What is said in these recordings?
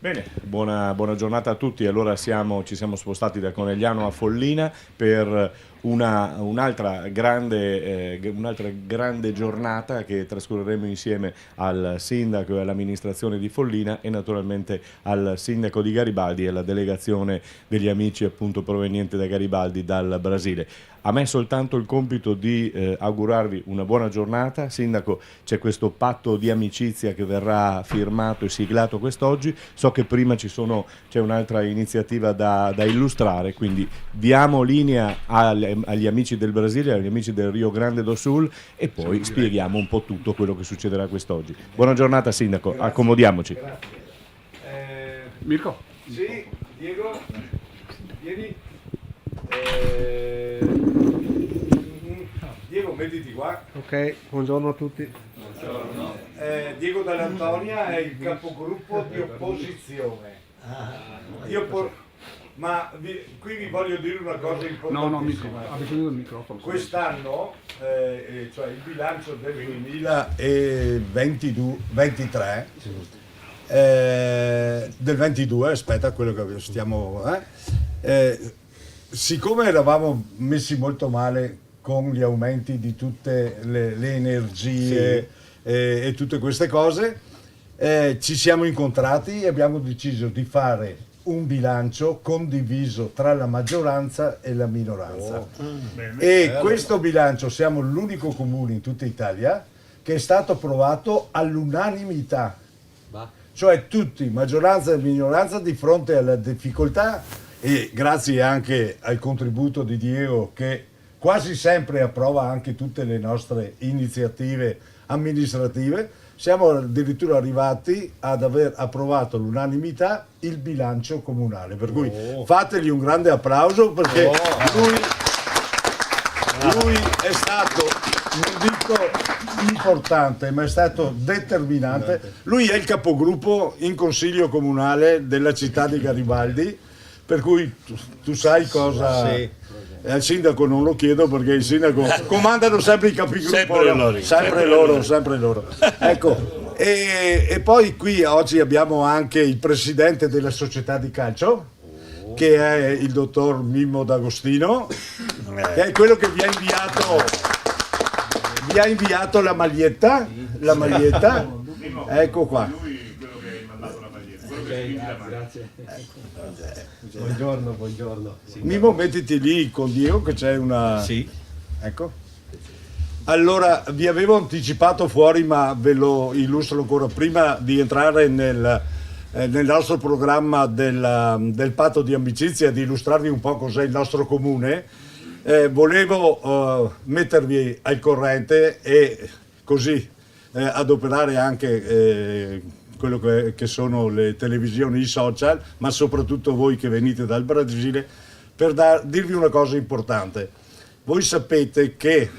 Bene, buona giornata a tutti. Allora ci siamo spostati da Conegliano a Follina per un'altra grande giornata che trascorreremo insieme al sindaco e all'amministrazione di Follina e naturalmente al sindaco di Garibaldi e alla delegazione degli amici appunto proveniente da Garibaldi dal Brasile. A me soltanto il compito di augurarvi una buona giornata. Sindaco, c'è questo patto di amicizia che verrà firmato e siglato quest'oggi. So che prima c'è un'altra iniziativa da illustrare, quindi diamo linea agli amici del Brasile, agli amici del Rio Grande do Sul e poi spieghiamo un po' tutto quello che succederà quest'oggi. Buona giornata Sindaco, grazie. Accomodiamoci. Grazie. Mirko? Sì, Diego, vieni. Diego, mettiti qua. Ok, buongiorno a tutti. Buongiorno. Diego Dall'Antonia è il capogruppo di opposizione. Qui vi voglio dire una cosa importantissima. Ha bisogno del microfono. Quest'anno, cioè il bilancio del 2023, del 22, aspetta, quello che stiamo... siccome eravamo messi molto male con gli aumenti di tutte le energie, sì, e tutte queste cose, ci siamo incontrati e abbiamo deciso di fare un bilancio condiviso tra la maggioranza e la minoranza. Questo bilancio siamo l'unico comune in tutta Italia che è stato approvato all'unanimità, cioè tutti, maggioranza e minoranza, di fronte alla difficoltà, e grazie anche al contributo di Diego che quasi sempre approva anche tutte le nostre iniziative amministrative, siamo addirittura arrivati ad aver approvato all'unanimità il bilancio comunale, per cui fategli un grande applauso perché lui è stato, non dico importante, ma è stato determinante. Lui è il capogruppo in consiglio comunale della città di Garibaldi, per cui tu sai cosa... Sì. Al sindaco non lo chiedo perché il sindaco comandano sempre i capigruppo, sempre loro. Ecco, e poi qui oggi abbiamo anche il presidente della società di calcio, che è il dottor Mimmo D'Agostino, che è quello che vi ha inviato la maglietta, ecco qua. Grazie. Buongiorno. Mimmo, mettiti lì con Diego che c'è una... Sì. Ecco. Allora, vi avevo anticipato fuori, ma ve lo illustro ancora prima di entrare nel nostro programma del patto di amicizia, di illustrarvi un po' cos'è il nostro comune. Volevo mettervi al corrente e così adoperare anche... quello che sono le televisioni, i social, ma soprattutto voi che venite dal Brasile, per dirvi una cosa importante. Voi sapete che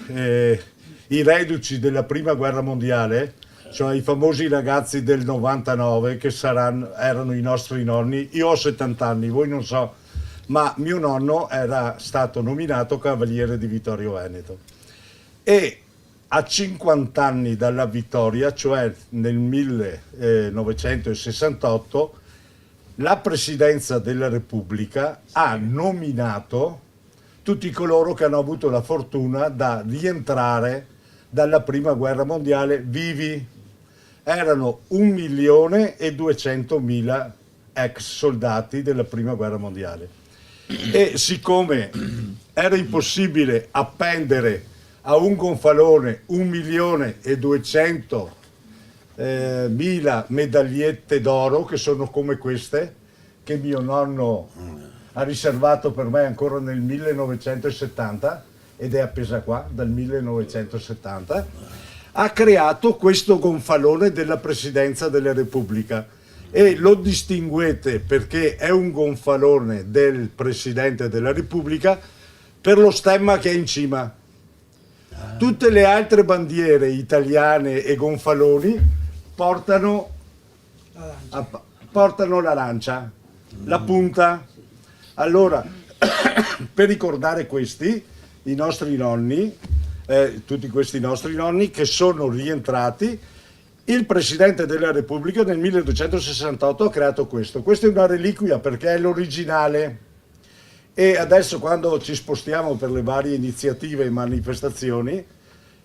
i reduci della prima guerra mondiale, cioè i famosi ragazzi del 99 che erano i nostri nonni, io ho 70 anni, voi non so, ma mio nonno era stato nominato Cavaliere di Vittorio Veneto e a 50 anni dalla vittoria, cioè nel 1968, la Presidenza della Repubblica ha nominato tutti coloro che hanno avuto la fortuna da rientrare dalla Prima Guerra Mondiale vivi. Erano 1.200.000 ex soldati della Prima Guerra Mondiale. E siccome era impossibile appendere a un gonfalone 1.200.000 medagliette d'oro, che sono come queste, che mio nonno ha riservato per me ancora nel 1970, ed è appesa qua dal 1970, ha creato questo gonfalone della Presidenza della Repubblica e lo distinguete perché è un gonfalone del Presidente della Repubblica per lo stemma che è in cima. Tutte le altre bandiere italiane e gonfaloni portano l'arancia, la punta. Allora, per ricordare questi, i nostri nonni, tutti questi nostri nonni che sono rientrati Il Presidente della Repubblica nel 1268 ha creato questo. Questa è una reliquia perché è l'originale. E adesso quando ci spostiamo per le varie iniziative e manifestazioni,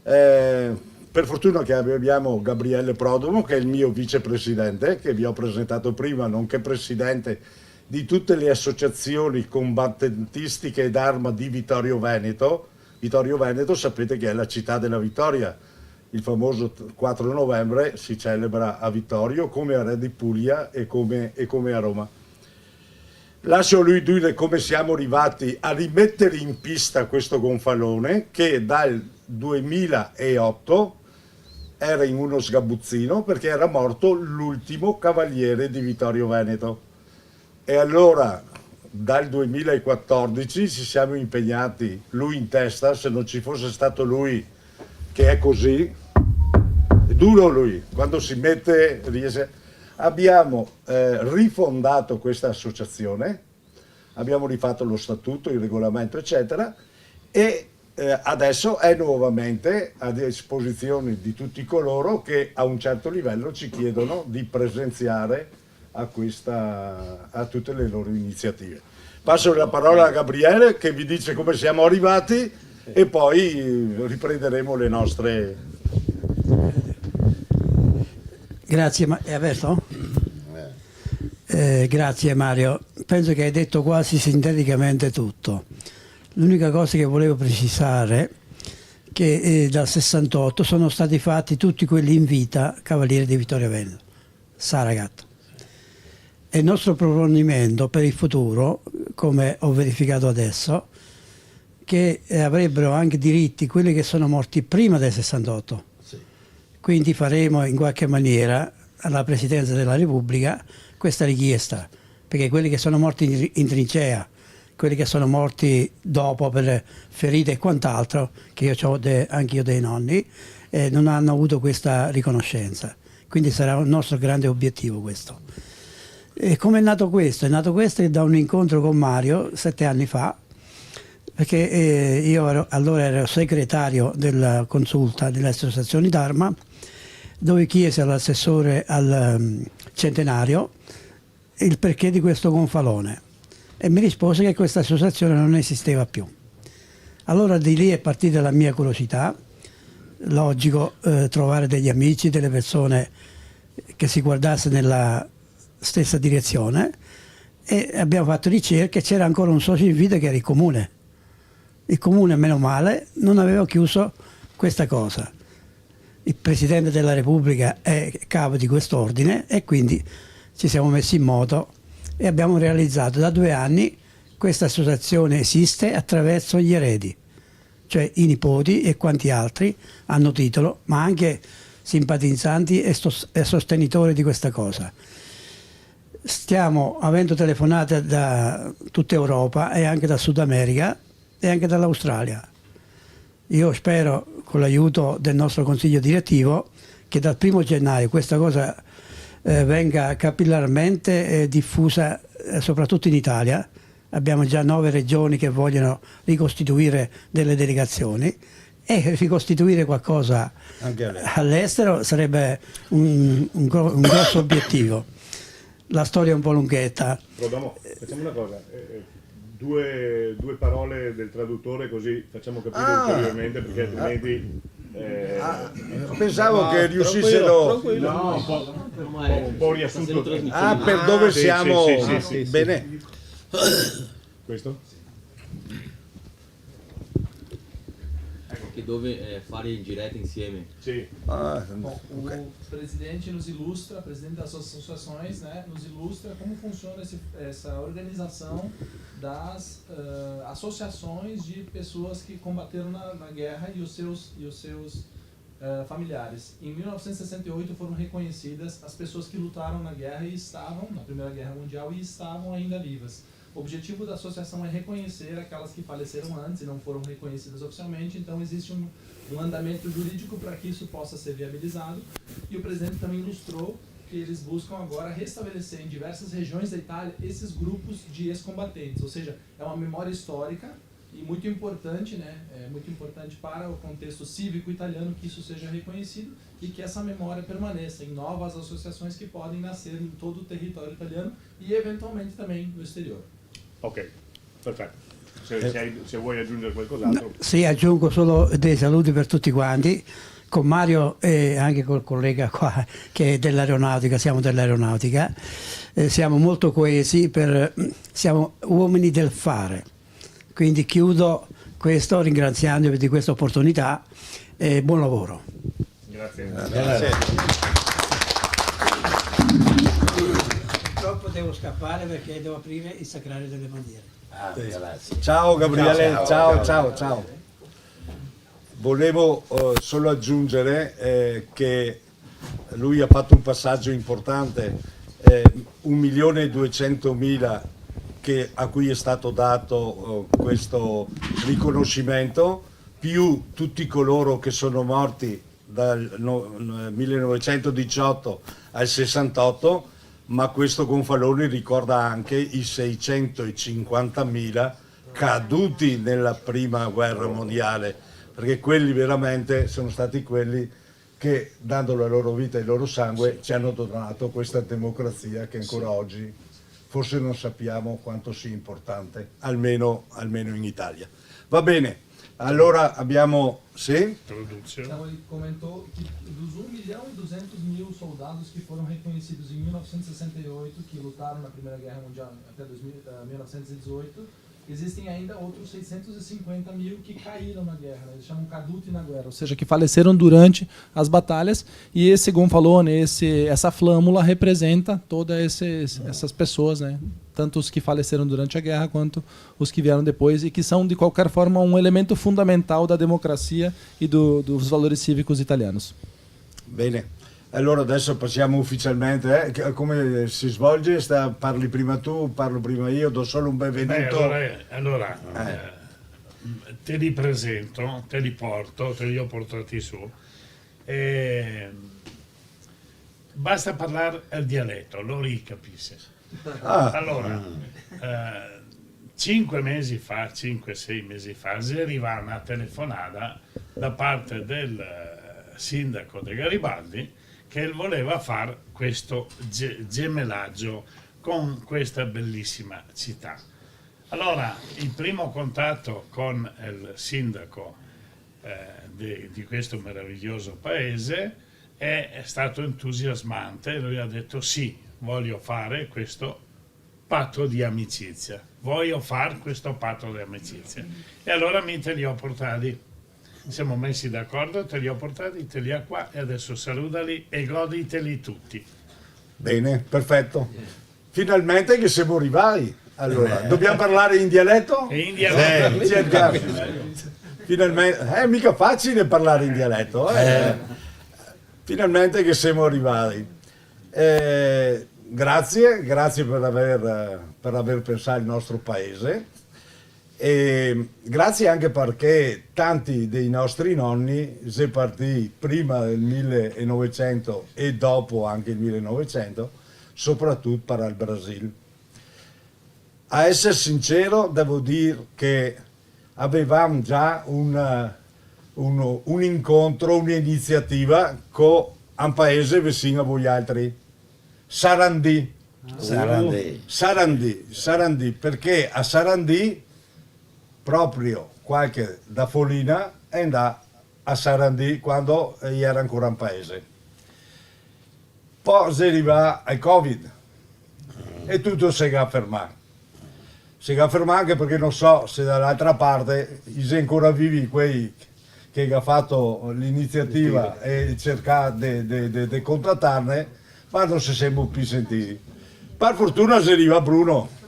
per fortuna che abbiamo Gabriele Prodomo, che è il mio vicepresidente, che vi ho presentato prima, nonché presidente di tutte le associazioni combattentistiche d'arma di Vittorio Veneto. Vittorio Veneto sapete che è la città della vittoria. Il famoso 4 novembre si celebra a Vittorio, come a Re di Puglia e come a Roma. Lascio a lui dire come siamo arrivati a rimettere in pista questo gonfalone che dal 2008 era in uno sgabuzzino perché era morto l'ultimo cavaliere di Vittorio Veneto. E allora dal 2014 ci siamo impegnati, lui in testa, se non ci fosse stato lui che è così, è duro lui, quando si mette riesce. Abbiamo rifondato questa associazione, abbiamo rifatto lo statuto, il regolamento eccetera e adesso è nuovamente a disposizione di tutti coloro che a un certo livello ci chiedono di presenziare a tutte le loro iniziative. Passo la parola a Gabriele che vi dice come siamo arrivati e poi riprenderemo le nostre. Grazie, è aperto? Grazie Mario, penso che hai detto quasi sinteticamente tutto. L'unica cosa che volevo precisare è che dal 68 sono stati fatti tutti quelli in vita cavalieri di Vittorio Veneto, Saragat. E il nostro proponimento per il futuro, come ho verificato adesso, che avrebbero anche diritti quelli che sono morti prima del 68. Quindi faremo in qualche maniera alla Presidenza della Repubblica questa richiesta, perché quelli che sono morti in trincea, quelli che sono morti dopo per ferite e quant'altro, che io ho anche io dei nonni, non hanno avuto questa riconoscenza. Quindi sarà un nostro grande obiettivo questo. E come è nato questo? È nato questo da un incontro con Mario 7 anni fa, perché io allora ero segretario della consulta delle associazioni d'arma, dove chiese all'assessore al centenario il perché di questo gonfalone e mi rispose che questa associazione non esisteva più. Allora di lì è partita la mia curiosità, logico trovare degli amici, delle persone che si guardassero nella stessa direzione e abbiamo fatto ricerche e c'era ancora un socio in vita che era il comune. Il comune, meno male, non aveva chiuso questa cosa. Il Presidente della Repubblica è capo di quest'ordine e quindi ci siamo messi in moto e abbiamo realizzato da 2 anni questa associazione esiste attraverso gli eredi, cioè i nipoti e quanti altri hanno titolo, ma anche simpatizzanti e sostenitori di questa cosa. Stiamo avendo telefonate da tutta Europa e anche da Sud America e anche dall'Australia. Io spero, con l'aiuto del nostro consiglio direttivo, che dal 1° gennaio questa cosa venga capillarmente diffusa soprattutto in Italia. Abbiamo già 9 regioni che vogliono ricostituire delle delegazioni e ricostituire qualcosa all'estero sarebbe un grosso obiettivo. La storia è un po' lunghetta. Facciamo una cosa. Due parole del traduttore così facciamo capire ulteriormente perché altrimenti pensavo che riuscissero un po' riassunto per dove siamo sì. bene questo che dove fare in diretta insieme. sì. O presidente nos ilustra, presidente das associações, né, nos ilustra como funciona essa organização das associações de pessoas que combateram na guerra e os seus familiares. Em 1968 foram reconhecidas as pessoas que lutaram na guerra e estavam na Primeira Guerra Mundial e estavam ainda vivas. O objetivo da associação é reconhecer aquelas que faleceram antes e não foram reconhecidas oficialmente, então existe um andamento jurídico para que isso possa ser viabilizado. E o presidente também ilustrou que eles buscam agora restabelecer em diversas regiões da Itália esses grupos de ex-combatentes, ou seja, é uma memória histórica e muito importante, né, muito importante para o contexto cívico italiano que isso seja reconhecido e que essa memória permaneça em novas associações que podem nascer em todo o território italiano e eventualmente também no exterior. Ok, perfetto. Se vuoi aggiungere qualcos'altro. No, sì, aggiungo solo dei saluti per tutti quanti, con Mario e anche col collega qua che è dell'aeronautica, siamo dell'aeronautica, siamo molto coesi, siamo uomini del fare. Quindi chiudo questo ringraziandovi di questa opportunità e buon lavoro. Grazie. Purtroppo devo scappare perché devo aprire il Sacrario delle Bandiere. Ciao Gabriele, ciao. Volevo solo aggiungere che lui ha fatto un passaggio importante, 1.200.000 a cui è stato dato questo riconoscimento, più tutti coloro che sono morti dal 1918 al 68, ma questo gonfalone ricorda anche i 650.000 caduti nella prima guerra mondiale, perché quelli veramente sono stati quelli che, dando la loro vita e il loro sangue, ci hanno donato questa democrazia che ancora oggi forse non sappiamo quanto sia importante, almeno in Italia. Va bene, allora abbiamo... Sì? Então ele comentou que dos 1.200.000 soldados que foram reconhecidos em 1968, que lutaram na Primeira Guerra Mundial até 1918, existem ainda outros 650.000 que caíram na guerra, né? Eles chamam caduti na guerra, ou seja, que faleceram durante as batalhas, e esse gonfalone, essa flâmula representa todas essas pessoas, né? Tanto os que faleceram durante a guerra quanto os que vieram depois e que são de qualquer forma um elemento fundamental da democracia e dos valores cívicos italianos. Bene, allora adesso passiamo ufficialmente. Come si svolge? Parli prima tu, parlo prima io, do solo un benvenuto. Allora te li presento, te li porto, te li ho portati su. Basta parlare il dialetto, lo capisci. Allora, 5-6 mesi fa arriva una telefonata da parte del sindaco De Garibaldi che voleva fare questo gemellaggio con questa bellissima città. Allora, il primo contatto con il sindaco di questo meraviglioso paese è stato entusiasmante. Lui ha detto sì, voglio fare questo patto di amicizia, e allora te li ho portati, siamo messi d'accordo, te li ho portati, te li ha qua e adesso salutali e goditeli tutti. Bene, perfetto, finalmente che siamo rivali. Allora, dobbiamo parlare in dialetto? In dialetto. Finalmente, è mica facile parlare in dialetto, Finalmente che siamo arrivati. Grazie per aver pensato al nostro paese, e grazie anche perché tanti dei nostri nonni sono partiti prima del 1900 e dopo anche il 1900, soprattutto per il Brasile. A essere sincero, devo dire che avevamo già un incontro, un'iniziativa con un paese vicino a voi altri, Sarandì, perché a Sarandì proprio qualche da Follina è andato a Sarandì quando era ancora un paese. Poi si arriva al Covid e tutto si è fermato. Si è fermato anche perché non so se dall'altra parte sono ancora vivi quei che hanno fatto l'iniziativa e cercare di contattarne, ma non si siamo più sentiti. Per fortuna si arriva Bruno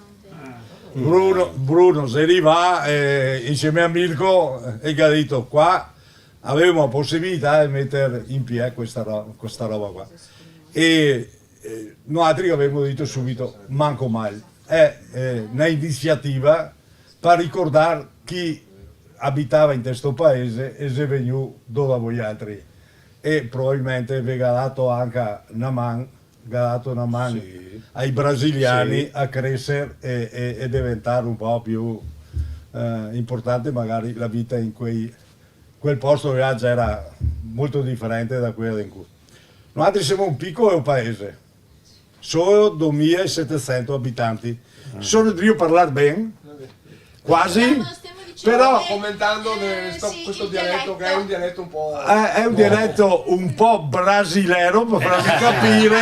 si arriva insieme a Mirko e ha detto qua avevamo la possibilità di mettere in piedi questa roba qua, e noi altri avevamo detto subito manco male, è un'iniziativa per ricordare chi abitava in questo paese e si è venuto dopo voi altri, e probabilmente vi ha dato anche una mano, ai brasiliani a crescere e diventare un po' più importante, magari la vita in quel posto là già era molto differente da quella in cui. Noi siamo un piccolo paese, solo 2700 abitanti. Sono io parlare bene? Quasi? Però Commentando sì, questo il dialetto, che è un dialetto un po'... è un dialetto un po' brasilero per farvi capire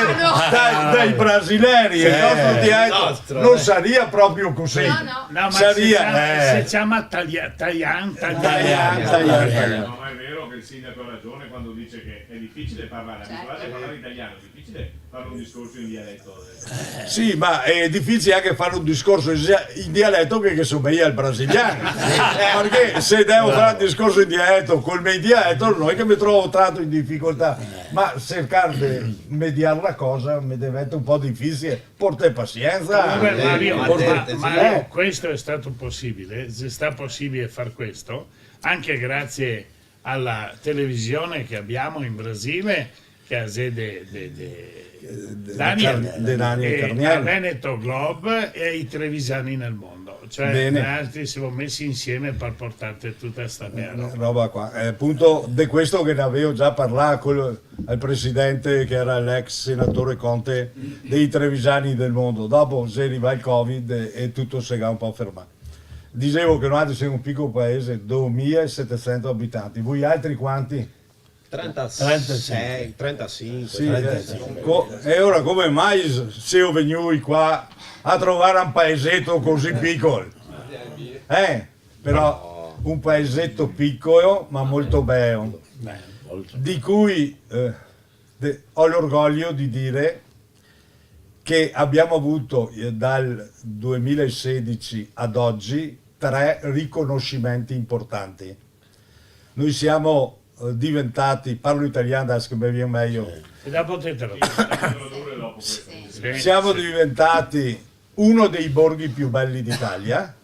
dai brasileri. Il nostro dialetto non sarebbe proprio così. No. No, ma Sarebbe, si chiama Taglian. No, ma è vero che il sindaco ha ragione quando dice che è difficile parlare, abituati a parlare italiano, è difficile fare un discorso in dialetto. Sì, ma è difficile anche fare un discorso in dialetto che somiglia al brasiliano. Perché se devo fare un discorso in dialetto col mio dialetto, non è che mi trovo tanto in difficoltà, ma cercare di mediare la cosa mi diventa un po' difficile. Porta pazienza. Mario, questo è stato possibile, se sta possibile far questo, anche grazie alla televisione che abbiamo in Brasile, che ha sede Daniel Carniello, a Veneto Globe e ai trevisani nel mondo. Cioè, gli altri si sono messi insieme per portare tutta questa roba qua. Appunto, di questo che ne avevo già parlato al presidente, che era l'ex senatore Conte, dei trevisani del mondo. Dopo si arriva il Covid e tutto si è un po' fermato. Dicevo che noi siamo un piccolo paese, 2700 abitanti. Voi altri quanti? 36, 35. Sì, e ora come mai siamo venuti qua a trovare un paesetto così piccolo? Però un paesetto piccolo ma molto bello, di cui ho l'orgoglio di dire che abbiamo avuto dal 2016 ad oggi 3 riconoscimenti importanti. Noi siamo diventati, parlo italiano adesso che mi viene meglio, siamo diventati uno dei borghi più belli d'Italia.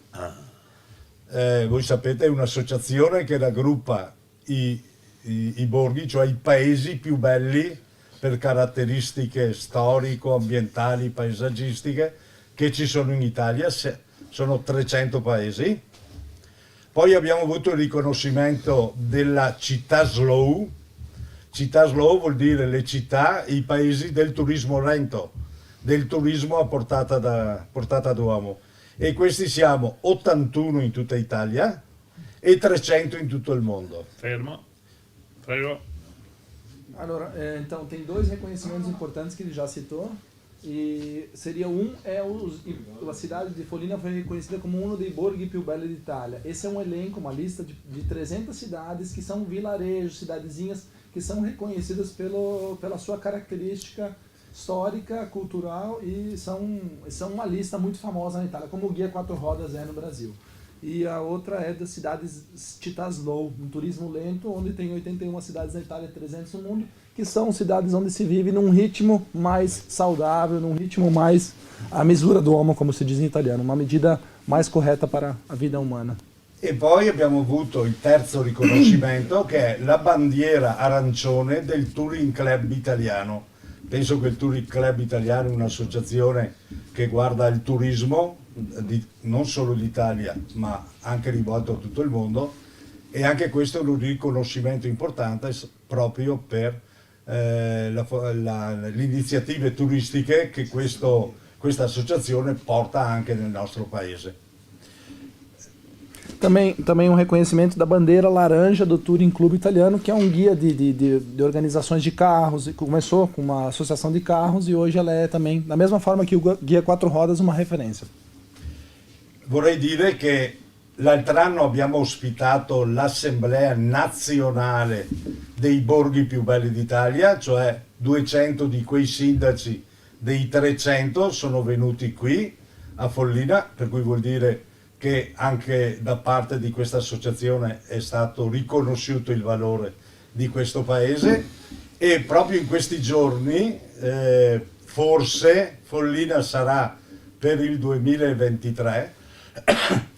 Voi sapete, è un'associazione che raggruppa i borghi, cioè i paesi più belli per caratteristiche storico-ambientali, paesaggistiche che ci sono in Italia. Sono 300 paesi. Poi abbiamo avuto il riconoscimento della città slow. Città slow vuol dire le città, i paesi del turismo lento, del turismo a portata d'uomo. E questi siamo 81 in tutta Italia e 300 in tutto il mondo. Fermo, prego. Allora, então tem 2 reconhecimentos importantes que ele já citou. E seria a cidade de Foligno foi reconhecida como uno dei borghi più belli d'Italia. Esse é um elenco, uma lista de 300 cidades que são vilarejos, cidadezinhas que são reconhecidas pela sua característica histórica, cultural e são uma lista muito famosa na Itália, como o Guia 4 Rodas é no Brasil. E a outra é das cidades Città Slow, um turismo lento, onde tem 81 cidades na Itália e 300 no mundo, que são cidades onde se vive num ritmo mais saudável, num ritmo mais a misura do uomo, como se diz em italiano, uma medida mais corretta para a vida umana. E poi abbiamo avuto il terzo riconoscimento, che è la bandiera arancione del Touring Club Italiano. Penso che il Touring Club Italiano è un'associazione che guarda il turismo, non solo l'Italia, ma anche rivolto a tutto il mondo, e anche questo è un riconoscimento importante proprio per le iniziative turistiche che questa associazione porta anche nel nostro paese. Também um reconhecimento da bandeira laranja do Touring Club Italiano, que é um guia de organizações de carros. Começou com uma associação de carros e hoje ela é também, da mesma forma que o Guia 4 Rodas, uma referência. Vorrei dire che l'altro anno abbiamo ospitato l'Assemblea Nazionale dei Borghi più belli d'Italia, cioè 200 di quei sindaci dei 300 sono venuti qui a Follina, per cui vuol dire che anche da parte di questa associazione è stato riconosciuto il valore di questo paese, e proprio in questi giorni forse Follina sarà per il 2023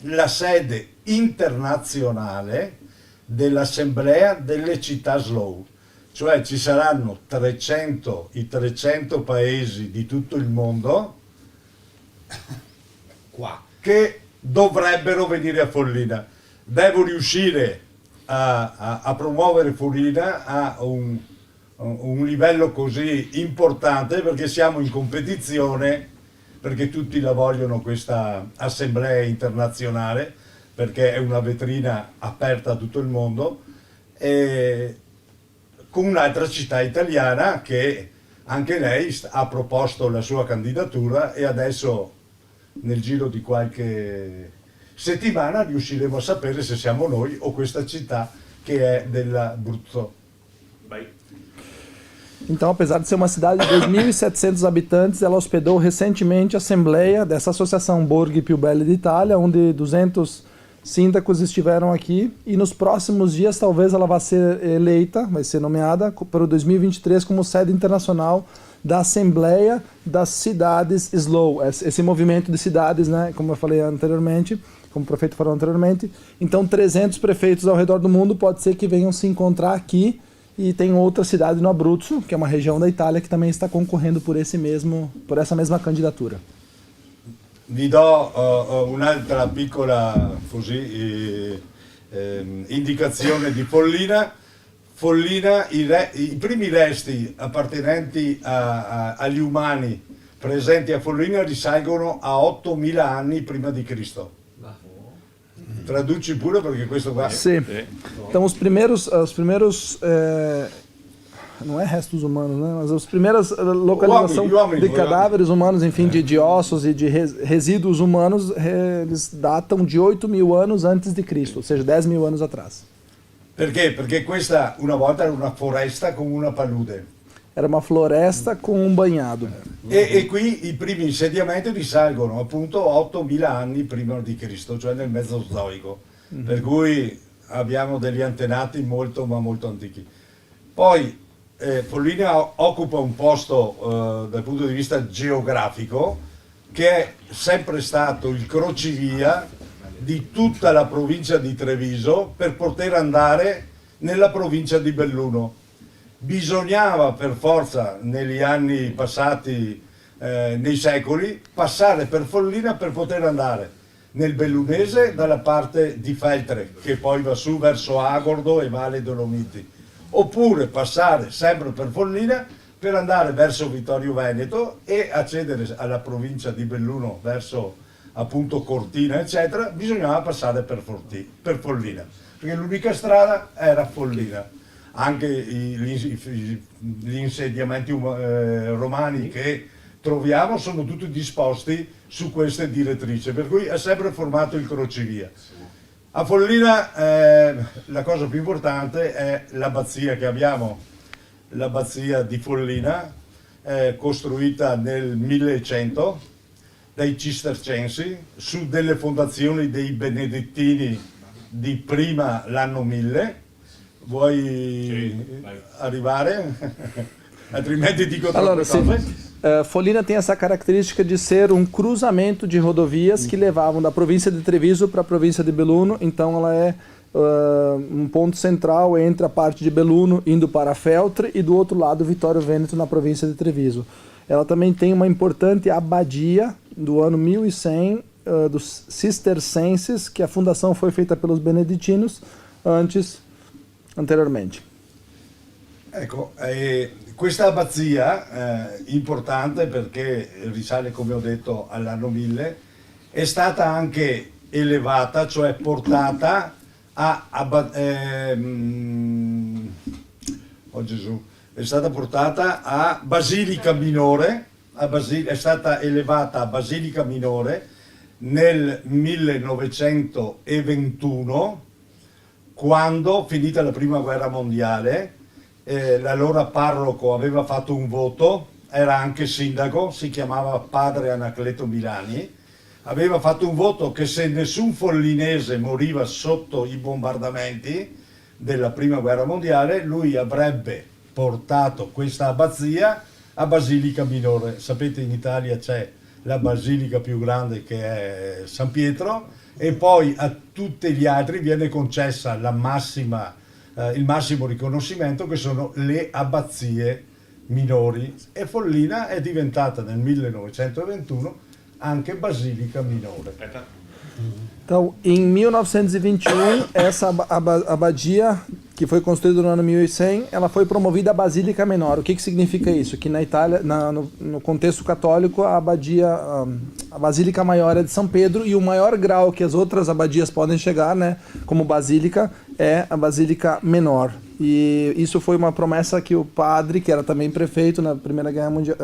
la sede internazionale dell'Assemblea delle città slow, cioè ci saranno i 300 paesi di tutto il mondo Qua. che dovrebbero venire a Follina. Devo riuscire a promuovere Follina a un livello così importante, perché siamo in competizione, perché tutti la vogliono questa assemblea internazionale, perché è una vetrina aperta a tutto il mondo, e con un'altra città italiana che anche lei ha proposto la sua candidatura, e adesso nel giro di qualche settimana riusciremo a sapere se siamo noi o questa città che è dell'Abruzzo. Então, apesar de ser uma cidade de 2.700 habitantes, ela hospedou recentemente a assembleia dessa associação Borghi Più Belli d'Italia, onde 200 síndacos estiveram aqui, e nos próximos dias talvez ela vá ser eleita, vai ser nomeada para o 2023 como sede internacional da Assembleia das Cidades Slow, esse movimento de cidades, né, como eu falei anteriormente, como o prefeito falou anteriormente. Então 300 prefeitos ao redor do mundo pode ser que venham se encontrar aqui, e tem outra cidade no Abruzzo, que é uma região da Itália, que também está concorrendo por essa mesma candidatura. Vi do un'altra piccola indicazione di Follina. Follina, i primi resti appartenenti agli umani presenti a Follina risalgono a 8.000 anni prima di Cristo. Traduci pure, perché questo qua... Sim. Então os primeiros não é restos humanos, né? Mas as primeiras localização de cadáveres humanos, enfim, de ossos e de resíduos humanos, eles datam de 8.000 anos antes de Cristo, ou seja, 10.000 anos atrás. Perché? Perché questa una volta era una foresta con una palude. Era uma floresta com um banhado. E qui i primi insediamenti risalgono appunto 8.000 anni prima di Cristo, cioè nel Mesozoico, per cui abbiamo degli antenati molto ma molto antichi. Poi Follina occupa un posto dal punto di vista geografico che è sempre stato il crocevia di tutta la provincia di Treviso per poter andare nella provincia di Belluno. Bisognava per forza negli anni passati, nei secoli, passare per Follina per poter andare nel Bellunese dalla parte di Feltre, che poi va su verso Agordo e Valle Dolomiti, oppure passare sempre per Follina per andare verso Vittorio Veneto e accedere alla provincia di Belluno verso appunto Cortina eccetera. Bisognava passare per Follina, perché l'unica strada era Follina. Anche gli insediamenti romani che troviamo sono tutti disposti su queste direttrici, per cui è sempre formato il crocevia. A Follina la cosa più importante è l'abbazia che abbiamo, l'abbazia di Follina, costruita nel 1100 dai cistercensi su delle fondazioni dei benedettini di prima l'anno 1000. Vuoi arrivare? Altrimenti dico troppe cose. Follina tem essa característica de ser um cruzamento de rodovias que levavam da província de Treviso para a província de Belluno. Então ela é um ponto central entre a parte de Belluno indo para Feltre e do outro lado Vittorio Veneto na província de Treviso. Ela também tem uma importante abadia do ano 1100 dos cistercenses, que a fundação foi feita pelos beneditinos anteriormente. Ecco, questa abbazia importante perché risale, come ho detto, all'anno 1000, è stata anche elevata, cioè portata è stata portata a Basilica Minore, è stata elevata a Basilica Minore nel 1921, quando, finita la prima guerra mondiale, l'allora parroco aveva fatto un voto, era anche sindaco, si chiamava padre Anacleto Milani, aveva fatto un voto che se nessun follinese moriva sotto i bombardamenti della prima guerra mondiale, lui avrebbe portato questa abbazia a Basilica Minore. Sapete, in Italia c'è la basilica più grande che è San Pietro, e poi a tutti gli altri viene concessa il massimo riconoscimento, che sono le abbazie minori, e Follina è diventata nel 1921 anche Basilica Minore. Então, em 1921, essa abadia, que foi construída no ano 1100, ela foi promovida a Basílica Menor. O que significa isso? Que na Itália, no contexto católico, a Basílica Maior é de São Pedro, e o maior grau que as outras abadias podem chegar, né, como basílica, é a Basílica Menor. E isso foi uma promessa que o padre, que era também prefeito na Primeira Guerra Mundial,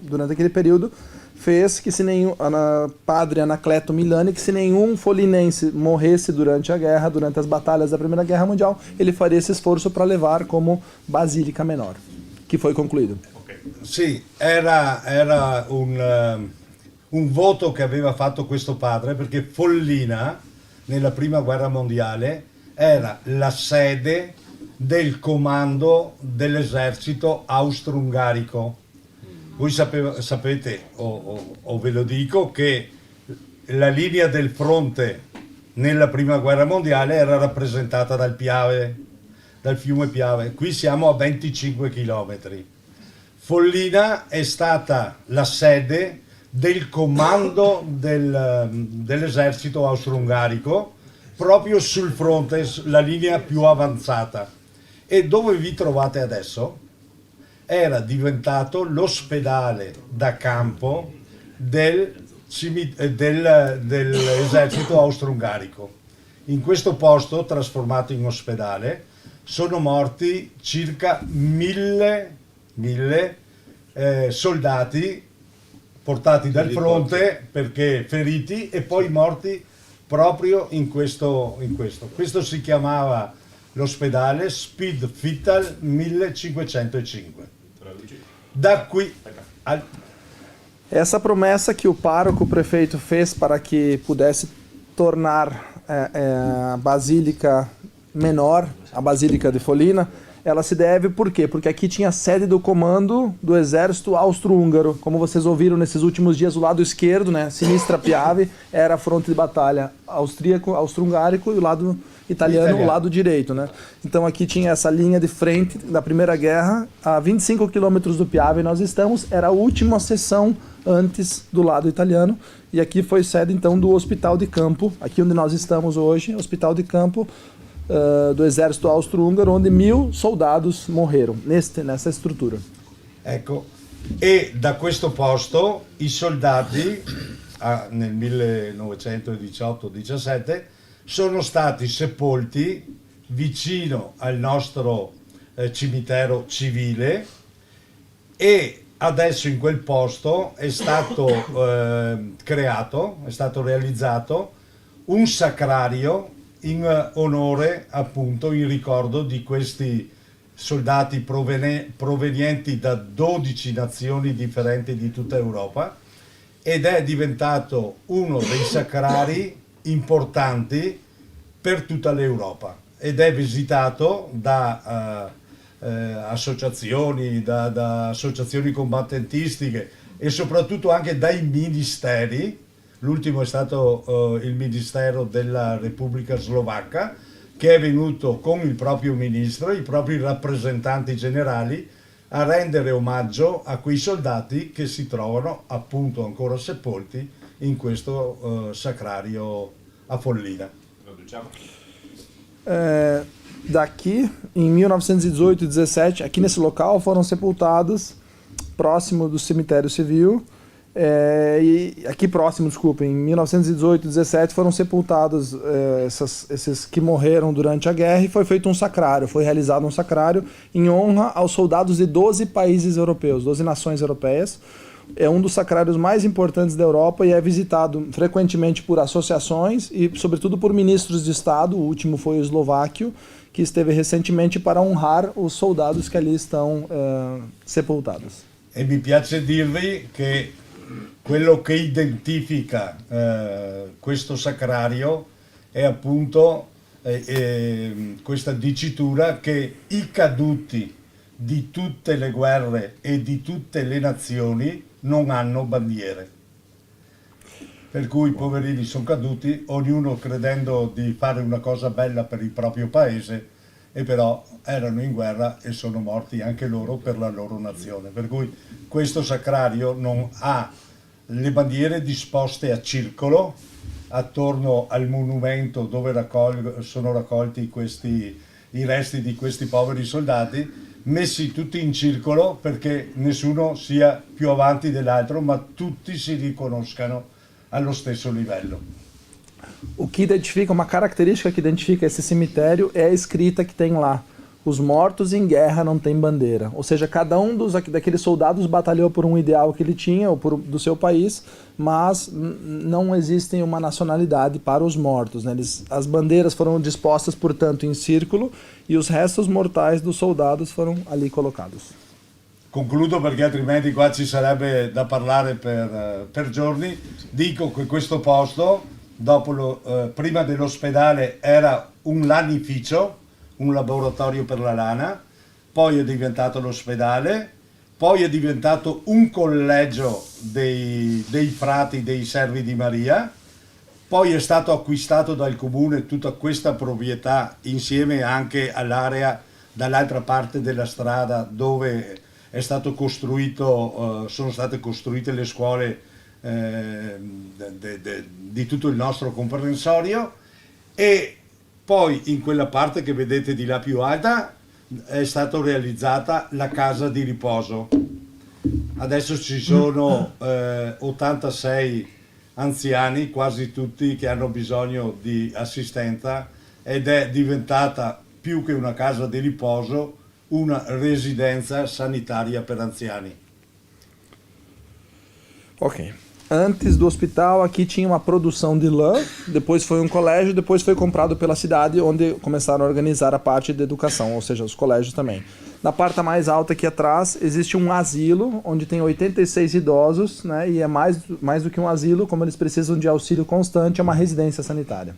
durante aquele período, fez, que se nenhum padre Anacleto Milani, que se nenhum folinense morresse durante a guerra, durante as batalhas da Primeira Guerra Mundial, ele faria esse esforço para levar como Basílica Menor, que foi concluído. Sì, era un voto che aveva fatto questo padre, perché Follina nella Prima Guerra Mondiale era la sede del comando dell'esercito austro-ungarico. Voi sapete, o ve lo dico, che la linea del fronte nella Prima Guerra Mondiale era rappresentata dal Piave, dal fiume Piave. Qui siamo a 25 chilometri. Follina è stata la sede del comando dell'esercito austro-ungarico proprio sul fronte, la linea più avanzata. E dove vi trovate adesso? Era diventato l'ospedale da campo dell'esercito austro-ungarico. In questo posto, trasformato in ospedale, sono morti circa 1000 soldati portati dal fronte perché feriti, e poi morti proprio in questo. Questo si chiamava l'ospedale Spidvital 1505. Da qui Essa promessa que o pároco, o prefeito, fez para que pudesse tornar a Basílica Menor, a Basílica de Follina, ela se deve por quê? Porque aqui tinha a sede do comando do exército austro-húngaro. Como vocês ouviram nesses últimos dias, o lado esquerdo, né, Sinistra Piave, era a fronte de batalha austríaco, austro-hungarico, e o lado italiano, o lado direito, né? Então aqui tinha essa linha de frente da Primeira Guerra, a 25 quilômetros do Piave nós estamos, era a última seção antes do lado italiano, e aqui foi sede então do Hospital de Campo, aqui onde nós estamos hoje, Hospital de Campo do Exército Austro-Húngaro, onde 1000 soldados morreram nessa estrutura. Ecco, e da questo posto i soldati nel 1918-17 sono stati sepolti vicino al nostro cimitero civile, e adesso in quel posto è stato creato, è stato realizzato un sacrario in onore, appunto, in ricordo di questi soldati provenienti da 12 nazioni differenti di tutta Europa, ed è diventato uno dei sacrari importanti per tutta l'Europa, ed è visitato da associazioni, da associazioni combattentistiche, e soprattutto anche dai ministeri. L'ultimo è stato il Ministero della Repubblica Slovacca, che è venuto con il proprio ministro, i propri rappresentanti generali, a rendere omaggio a quei soldati che si trovano appunto ancora sepolti in questo sacrario a Follina. Daqui, em 1918 e 17, aqui nesse local foram sepultados, próximo do cemitério civil, e aqui próximo, desculpa, em 1918 e 17 foram sepultados esses que morreram durante a guerra, e foi feito um sacrário, foi realizado um sacrário em honra aos soldados de 12 países europeus, 12 nações europeias. É um dos sacrários mais importantes da Europa e é visitado frequentemente por associações e, sobretudo, por ministros de Estado. O último foi o eslováquio, que esteve recentemente para honrar os soldados que ali estão sepultados. E mi piace dirvi che quello che identifica questo sacrario è appunto questa dicitura che i caduti di tutte le guerre e di tutte le nazioni non hanno bandiere. Per cui i poverini sono caduti, ognuno credendo di fare una cosa bella per il proprio paese, e però erano in guerra e sono morti anche loro per la loro nazione. Per cui questo sacrario non ha le bandiere disposte a circolo, attorno al monumento dove sono raccolti i resti di questi poveri soldati, messi tutti in circolo perché nessuno sia più avanti dell'altro, ma tutti si riconoscano allo stesso livello. O que identifica, uma característica que identifica esse cemitério é a escrita que tem lá: os mortos em guerra não têm bandeira. Ou seja, cada um daqueles soldados batalhou por um ideal que ele tinha, ou do seu país, mas não existe uma nacionalidade para os mortos, né? As bandeiras foram dispostas, portanto, em círculo, e os restos mortais dos soldados foram ali colocados. Concludo perché altrimenti qua ci sarebbe da parlare per giorni. Dico che questo posto, prima dell'ospedale, era un lanificio, un laboratorio per la lana, poi è diventato l'ospedale, poi è diventato un collegio dei frati, dei servi di Maria, poi è stato acquistato dal comune tutta questa proprietà insieme anche all'area dall'altra parte della strada dove è stato costruito, sono state costruite le scuole di tutto il nostro comprensorio, e poi in quella parte che vedete di là più alta è stata realizzata la casa di riposo. Adesso ci sono 86 anziani, quasi tutti, che hanno bisogno di assistenza, ed è diventata più che una casa di riposo una residenza sanitaria per anziani. Ok. Antes do hospital, aqui tinha uma produção de lã, depois foi um colégio, depois foi comprado pela cidade, onde começaram a organizar a parte de educação, ou seja, os colégios também. Na parte mais alta aqui atrás, existe um asilo, onde tem 86 idosos, né, e é mais do que um asilo, como eles precisam de auxílio constante, é uma residência sanitária.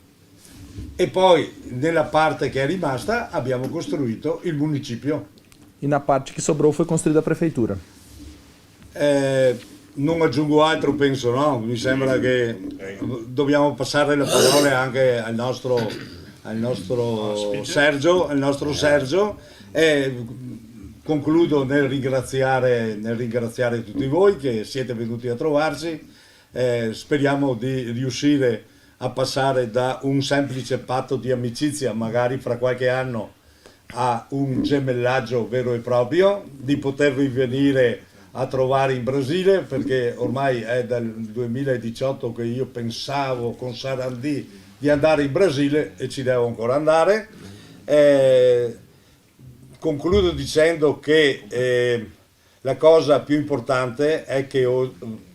E poi, nella parte che è rimasta, abbiamo costruito il municipio. E na parte que sobrou foi construída a prefeitura. Non aggiungo altro, penso, no? Mi sembra che dobbiamo passare le parole anche al nostro Sergio, e concludo nel ringraziare tutti voi che siete venuti a trovarci. Speriamo di riuscire a passare da un semplice patto di amicizia, magari fra qualche anno, a un gemellaggio vero e proprio, di potervi venire a trovare in Brasile, perché ormai è dal 2018 che io pensavo con Sarandì di andare in Brasile e ci devo ancora andare. Concludo dicendo che la cosa più importante è che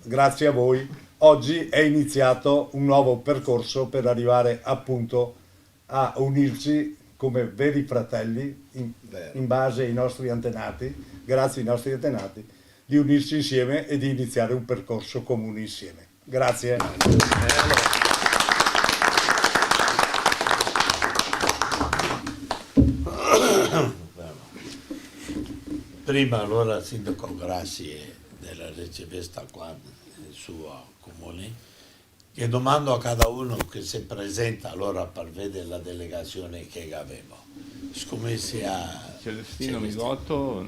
grazie a voi oggi è iniziato un nuovo percorso per arrivare appunto a unirci come veri fratelli in base ai nostri antenati, grazie ai nostri antenati, di unirci insieme e di iniziare un percorso comune insieme. Grazie. Prima allora Sindaco, grazie della ricevesta qua nel suo comune, e domando a cada uno che si presenta allora per vedere la delegazione che abbiamo. Come si ha... Celestino Migotto,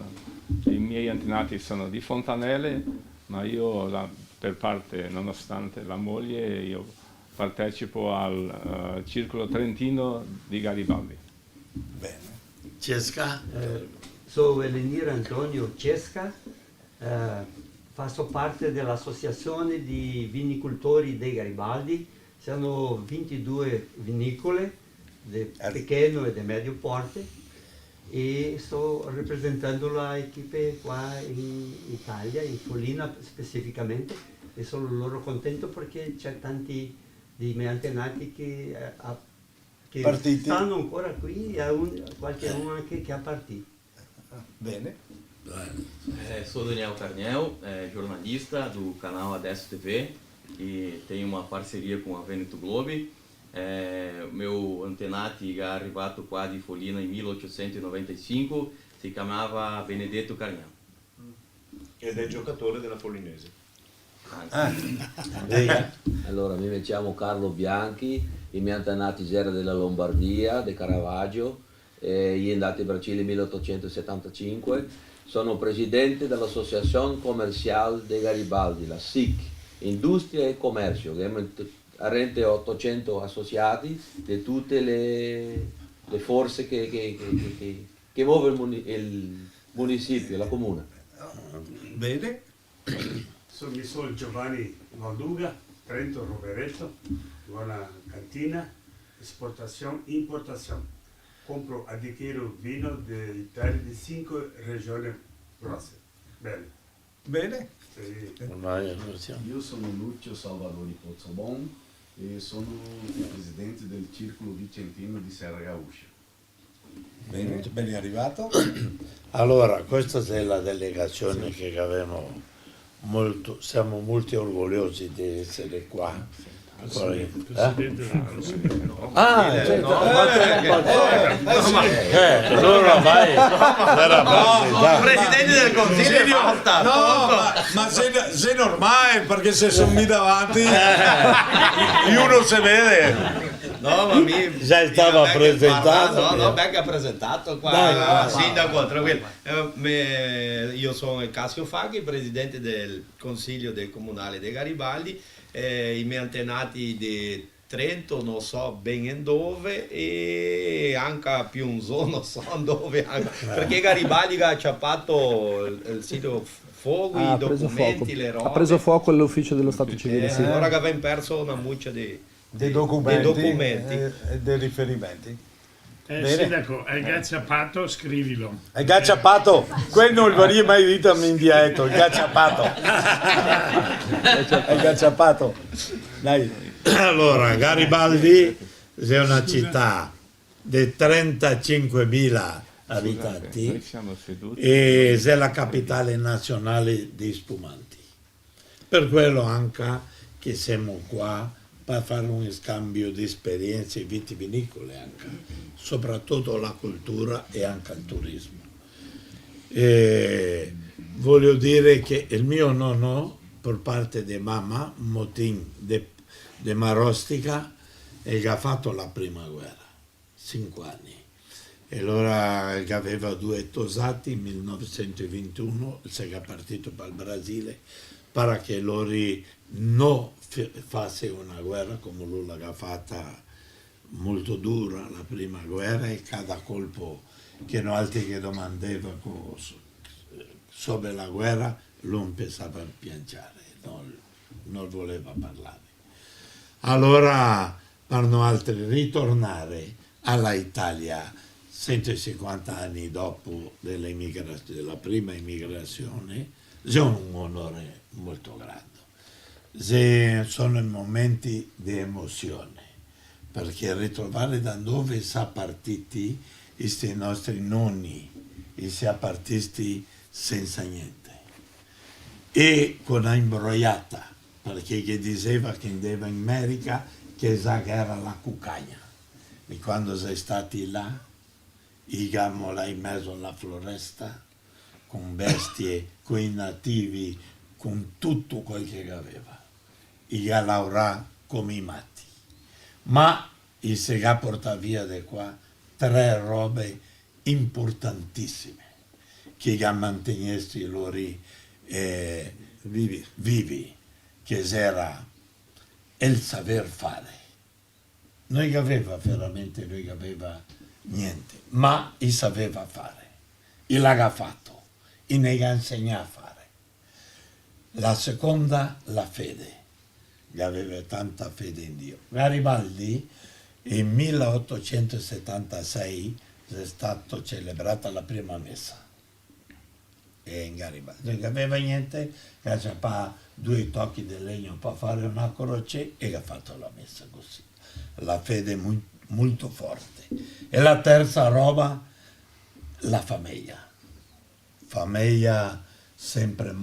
i miei antenati sono di Fontanelle, ma io per parte, nonostante la moglie, io partecipo al Circolo Trentino di Garibaldi. Bene. Cesca? Sono Elenir Antonio Cesca, faccio parte dell'associazione di vinicoltori dei Garibaldi. Sono 22 vinicole, di pequeno e di medio porte, e sto rappresentando la equipe qua in Italia, in Follina specificamente, e sono loro contento perché c'è tanti dei miei antenati che stanno ancora qui, e qualche uno anche che ha partito. Bene. Sou Daniel Carnel, jornalista do canal Adesso TV, e tenho uma parceria com a Veneto Globe. Meu antenati che è arrivato qua di Follina nel 1895 si chiamava Benedetto Carnel. Ed è giocatore della Follinese. Allora, mi chiamo Carlo Bianchi, i miei antenati erano della Lombardia, di Caravaggio, io andato in Brasile nel 1875, sono presidente dell'Associazione Commerciale dei Garibaldi, la SIC, Industria e Commercio, che arrente 800 associati di tutte le forze che muovono il municipio, la comune. Bene. Mi sono Giovanni Valduga, Trento Rovereto, buona cantina, esportazione, importazione. Compro, adquiero vino dell'Italia di 5 regioni grosse. Bene. Bene. Sì. Io sono Lucio Salvadori Pozzobon e sono il presidente del Circolo Vicentino di Serra Gauscia. Bene, ben arrivato. Allora, questa è la delegazione che abbiamo siamo molto orgogliosi di essere qua. Allora vai, Presidente del Consiglio, basta. Ma se normale, perché se sono lì davanti uno si vede. No, ma già stava presentato. No, venga presentato qua, sindaco, tranquillo. Io sono Cassio Faghi, presidente del Consiglio del Comunale di Garibaldi. I miei antenati di Trento non so ben dove e anche più un non so dove perché Garibaldi ha acciappato il sito fuoco, i documenti, le robe. Ha preso fuoco l'ufficio dello Stato Civile, sì. Ora che abbiamo perso una muccia di documenti e dei riferimenti. Sindaco, è gacciapato, scrivilo. È gacciapato, quello non l'avrei mai detto in dietro, il gacciapato. È gacciapato. Dai. Allora, Garibaldi è una città di 35.000 abitanti e è la capitale nazionale dei spumanti. Per quello anche che siamo qua per fare un scambio di esperienze vitivinicole anche, soprattutto la cultura e anche il turismo. E voglio dire che il mio nonno, per parte di mamma, Motin de Marostica, che ha fatto la prima guerra, 5 anni. E allora aveva 2 tosati, nel 1921, si è partito per il Brasile, per che loro non fosse una guerra come lui l'ha fatta molto dura, la prima guerra, e cada colpo che non altri che domandava sobre la guerra, lui pensava a piangere, non voleva parlare. Allora, per noi altri ritornare alla Italia 150 anni dopo della prima immigrazione è un onore molto grande. Sono momenti di emozione, perché ritrovare da dove sono partiti questi nostri nonni, e siamo partiti senza niente. E con una imbrogliata, perché che diceva che andava in America che era la cucagna. E quando sei stati là, igamo là in mezzo alla foresta, con bestie, con i nativi, con tutto quel che aveva. I lavorà come i matti. Ma il Sega porta via di qua 3 robe importantissime che mantenesti loro vivi, che era il saper fare. Noi aveva veramente, noi aveva niente, ma il sapeva fare, il l'ha fatto, il ne ha insegnato a fare. La seconda, la fede, che aveva tanta fede in Dio. Garibaldi nel 1876 è stata celebrata la prima messa. E in Garibaldi non aveva niente, faceva 2 tocchi di legno per fare una croce e ha fatto la messa così. La fede molto forte. E la terza roba, la famiglia. Famiglia sempre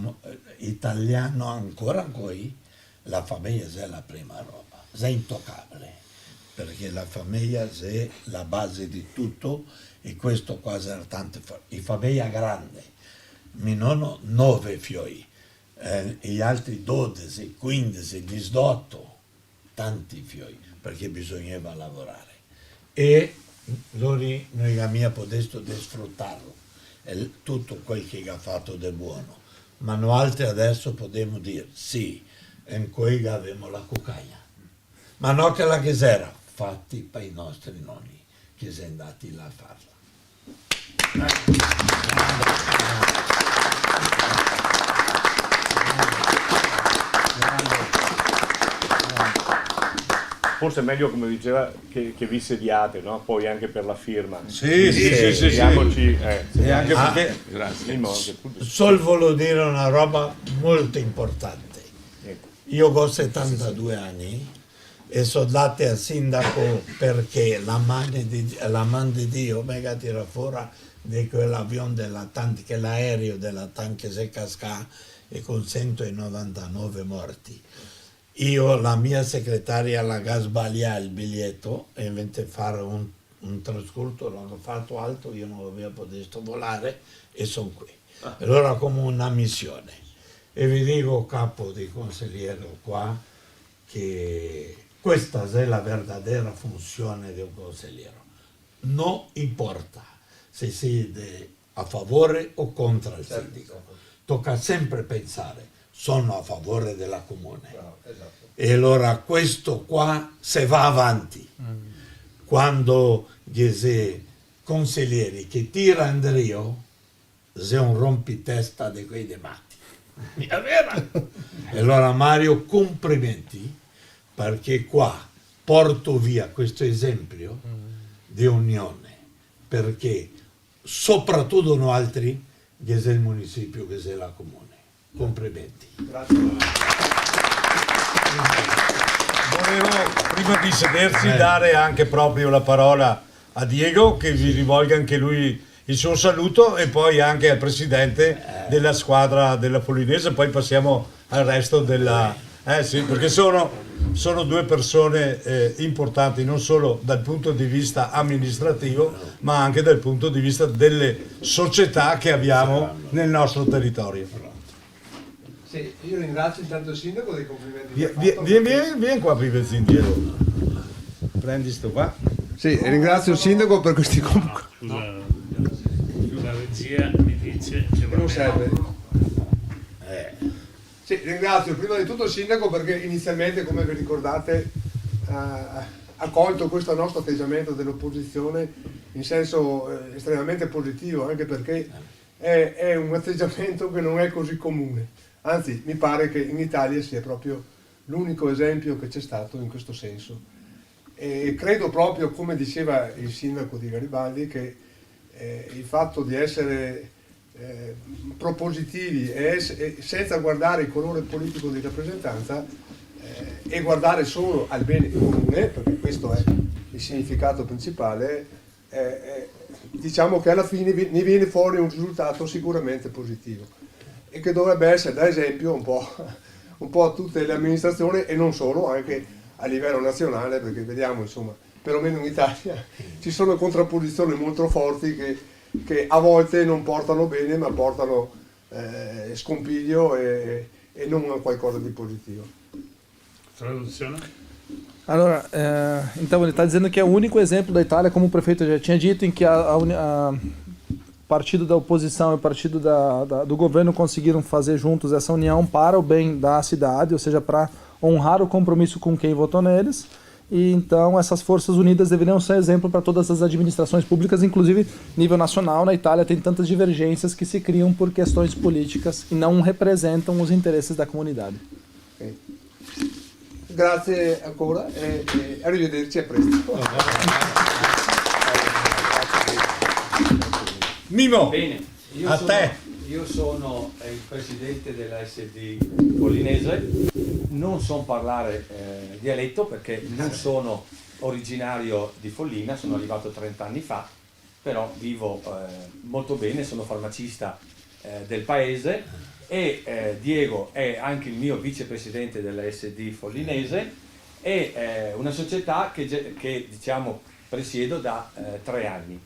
italiano, ancora qui, la famiglia è la prima roba, è intoccabile, perché la famiglia è la base di tutto e questo qua è tanto forte. La famiglia grande, mio nonno 9 figli, gli altri 12, 15, 18, tanti figli, perché bisognava lavorare. E noi abbiamo potuto sfruttarlo, tutto quel che ha fatto di buono. Ma noi altri adesso possiamo dire, sì, in cui avevamo la cucagna. ma non che la chiesa fatti per i nostri nonni che sono andati là a farla. Forse è meglio, come diceva, che vi sediate, no? Poi anche per la firma. Sì. Sediamoci. E anche perché Grazie. Solo volevo dire una roba molto importante. Io ho 72 anni e sono andato al sindaco perché la mano di Dio mi ha tirato fuori di quell'avione che l'aereo della tanche si è cascato e con 199 morti. Io, la mia segretaria, la sbagliato il biglietto e invece di fare un trascorso l'hanno fatto alto, io non avevo potuto volare e sono qui. Allora come una missione. E vi dico, capo di consigliere qua, che questa è la verdadera funzione di un consigliere. Non importa se siete a favore o contro il sindaco. Tocca sempre pensare, sono a favore della comune. E allora questo qua se va avanti. Quando gli consiglieri che tira Andrio, sei un rompitesta di quei matti. È vero? E allora Mario, complimenti, perché qua porto via questo esempio di unione, perché soprattutto noi altri, che è il municipio, che è la comune. Complimenti. Grazie. Volevo, prima di sedersi, dare anche proprio la parola a Diego, che vi rivolga anche lui il suo saluto, e poi anche al presidente della squadra della Follinese, poi passiamo al resto della... sì, perché sono due persone importanti, non solo dal punto di vista amministrativo, ma anche dal punto di vista delle società che abbiamo nel nostro territorio. Sì, io ringrazio intanto il sindaco dei complimenti. Vieni qua, Pivezzin, Diego. Prendi sto qua. Sì, ringrazio il sindaco per questi complimenti. La regia mi dice che non serve. Sì, ringrazio prima di tutto il sindaco perché inizialmente, come vi ricordate, ha colto questo nostro atteggiamento dell'opposizione in senso estremamente positivo, anche perché è un atteggiamento che non è così comune. Anzi, mi pare che in Italia sia proprio l'unico esempio che c'è stato in questo senso. E credo proprio, come diceva il sindaco di Garibaldi, che il fatto di essere propositivi e senza guardare il colore politico di rappresentanza e guardare solo al bene comune, perché questo è il significato principale, diciamo che alla fine ne viene fuori un risultato sicuramente positivo e che dovrebbe essere da esempio un po' a tutte le amministrazioni e non solo, anche a livello nazionale, perché vediamo, insomma, perlomeno in Italia ci sono contrapposizioni molto forti che a volte non portano bene, ma portano scompiglio e non a qualcosa di positivo. Traduzione? Allora, então ele está dizendo que é o único exemplo da Itália, como o prefeito já tinha dito, em que partido da oposição e o partido do governo conseguiram fazer juntos essa união para o bem da cidade, ou seja, para honrar o compromisso com quem votou neles. E então essas forças unidas deveriam ser exemplo para todas as administrações públicas, inclusive nível nacional. Na Itália tem tantas divergências que se criam por questões políticas e não representam os interesses da comunidade. Okay. Grazie ancora e arrivederci a presto. Mimo, bene, io sono il presidente della SD Follinese, non so parlare dialetto perché non sono originario di Follina, sono arrivato 30 anni fa, però vivo molto bene, sono farmacista del paese e Diego è anche il mio vicepresidente della SD Follinese e una società che diciamo presiedo da 3 anni.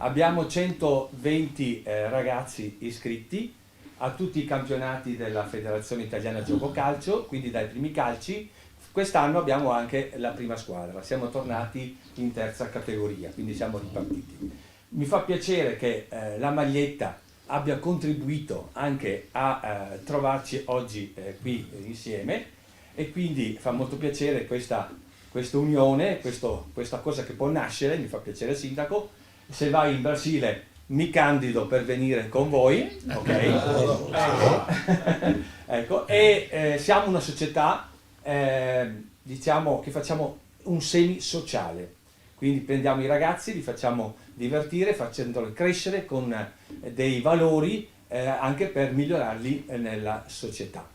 Abbiamo 120 ragazzi iscritti a tutti i campionati della Federazione Italiana Gioco Calcio, quindi dai primi calci. Quest'anno abbiamo anche la prima squadra, siamo tornati in terza categoria, quindi siamo ripartiti. Mi fa piacere che la maglietta abbia contribuito anche a trovarci oggi qui insieme e quindi fa molto piacere questa questa unione, questa cosa che può nascere. Mi fa piacere, sindaco. Se vai in Brasile mi candido per venire con voi, ok? Ecco, e siamo una società, diciamo, che facciamo un semi-sociale, quindi prendiamo i ragazzi, li facciamo divertire, facendoli crescere con dei valori anche per migliorarli nella società.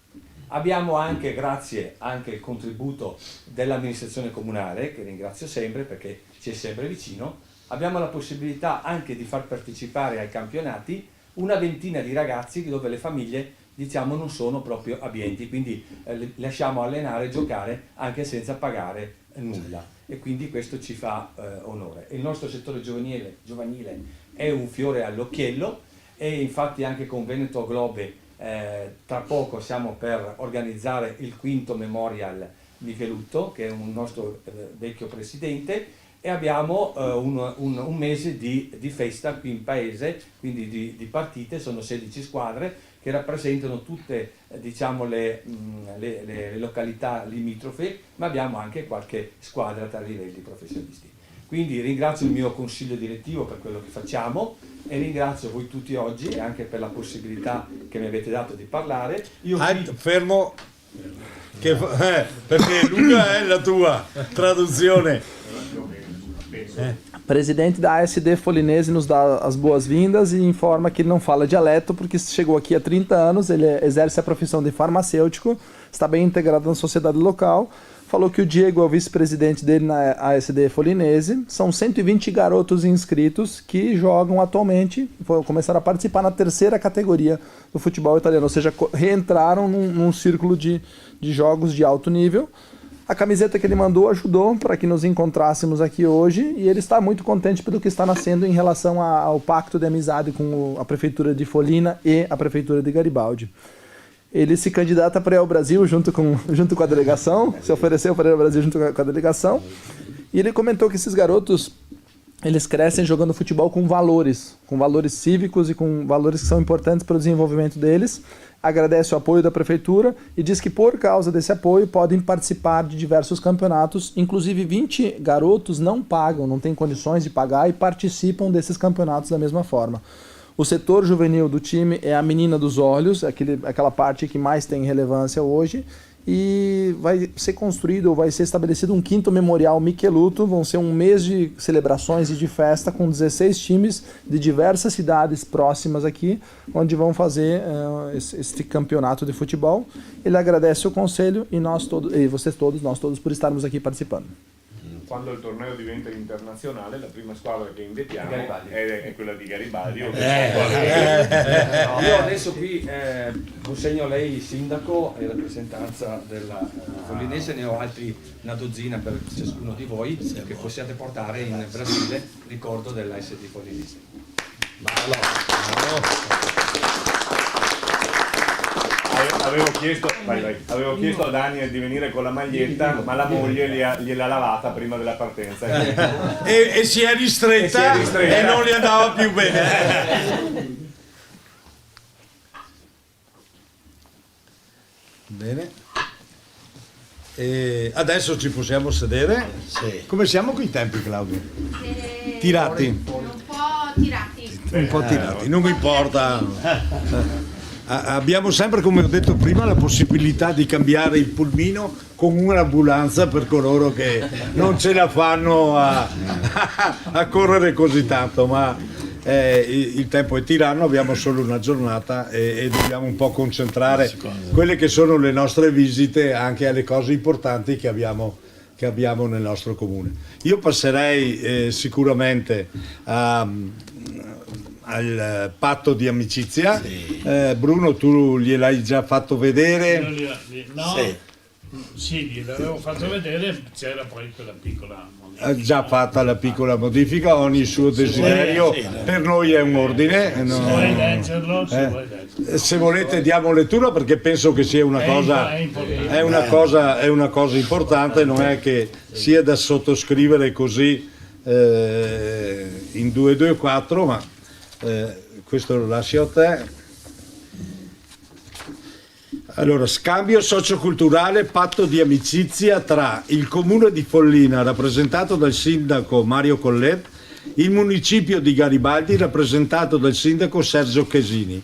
Abbiamo anche, grazie anche al contributo dell'amministrazione comunale, che ringrazio sempre perché ci è sempre vicino, abbiamo la possibilità anche di far partecipare ai campionati una ventina di ragazzi dove le famiglie, diciamo, non sono proprio abbienti, quindi li lasciamo allenare e giocare anche senza pagare nulla, e quindi questo ci fa onore. Il nostro settore giovanile è un fiore all'occhiello, e infatti anche con Veneto Globe tra poco siamo per organizzare il 5° Memorial Michelutto, che è un nostro vecchio presidente, e abbiamo un mese di festa qui in paese, quindi di partite. Sono 16 squadre che rappresentano tutte, diciamo, le località limitrofe, ma abbiamo anche qualche squadra tra livelli professionisti. Quindi ringrazio il mio consiglio direttivo per quello che facciamo, e ringrazio voi tutti oggi e anche per la possibilità che mi avete dato di parlare. Fermo, perché Luca è la tua traduzione. Presidente da ASD Folinese nos dá as boas-vindas e informa que ele não fala dialeto porque chegou aqui há 30 anos, ele exerce a profissão de farmacêutico, está bem integrado na sociedade local. Falou que o Diego é o vice-presidente dele na ASD Folinese. São 120 garotos inscritos que jogam atualmente, começaram a participar na 3ª categoria do futebol italiano, ou seja, reentraram num círculo de jogos de alto nível. A camiseta que ele mandou ajudou para que nos encontrássemos aqui hoje, e ele está muito contente pelo que está nascendo em relação ao pacto de amizade com a Prefeitura de Folina e a Prefeitura de Garibaldi. Ele se candidata para o Brasil junto com a delegação, se ofereceu para ir ao Brasil junto com a delegação, e ele comentou que esses garotos, eles crescem jogando futebol com valores cívicos e com valores que são importantes para o desenvolvimento deles. Agradece o apoio da prefeitura e diz que por causa desse apoio podem participar de diversos campeonatos, inclusive 20 garotos não pagam, não têm condições de pagar e participam desses campeonatos da mesma forma. O setor juvenil do time é a menina dos olhos, aquela parte que mais tem relevância hoje, e vai ser construído ou vai ser estabelecido um 5º Memorial Michelutto. Vão ser um mês de celebrações e de festa com 16 times de diversas cidades próximas aqui, onde vão fazer este campeonato de futebol. Ele agradece o conselho e nós todos, e vocês todos, nós todos, por estarmos aqui participando. Quando il torneo diventa internazionale, la prima squadra che invitiamo è quella di Garibaldi. Io adesso qui consegno a lei, sindaco, in rappresentanza della Folinese, ne ho altri una dozzina per ciascuno di voi che possiate portare in Brasile, ricordo dell'ASD Folinese. Avevo chiesto a Daniel di venire con la maglietta, ma la moglie gliel'ha lavata prima della partenza. E si è ristretta e non gli andava più bene. Bene. E adesso ci possiamo sedere? Sì. Come siamo con i tempi, Claudio? Tirati? Un po' tirati, non mi importa. Abbiamo sempre, come ho detto prima, la possibilità di cambiare il pulmino con un'ambulanza per coloro che non ce la fanno a correre così tanto, ma il tempo è tiranno, abbiamo solo una giornata e dobbiamo un po' concentrare quelle che sono le nostre visite anche alle cose importanti che abbiamo nel nostro comune. Io passerei sicuramente al patto di amicizia. Sì. Bruno, tu gliel'hai già fatto vedere? Sì, gliel'avevo fatto vedere, c'era poi quella piccola modifica. Ha già fatta la piccola modifica, ogni suo desiderio per noi è un ordine. Se vuoi leggerlo, se volete diamo lettura, perché penso che sia una cosa importante, non è che sia da sottoscrivere così in 2-2-4, ma questo lo lascio a te. Allora, scambio socioculturale, patto di amicizia tra il comune di Follina, rappresentato dal sindaco Mario Collet, il municipio di Garibaldi, rappresentato dal sindaco Sergio Chesini.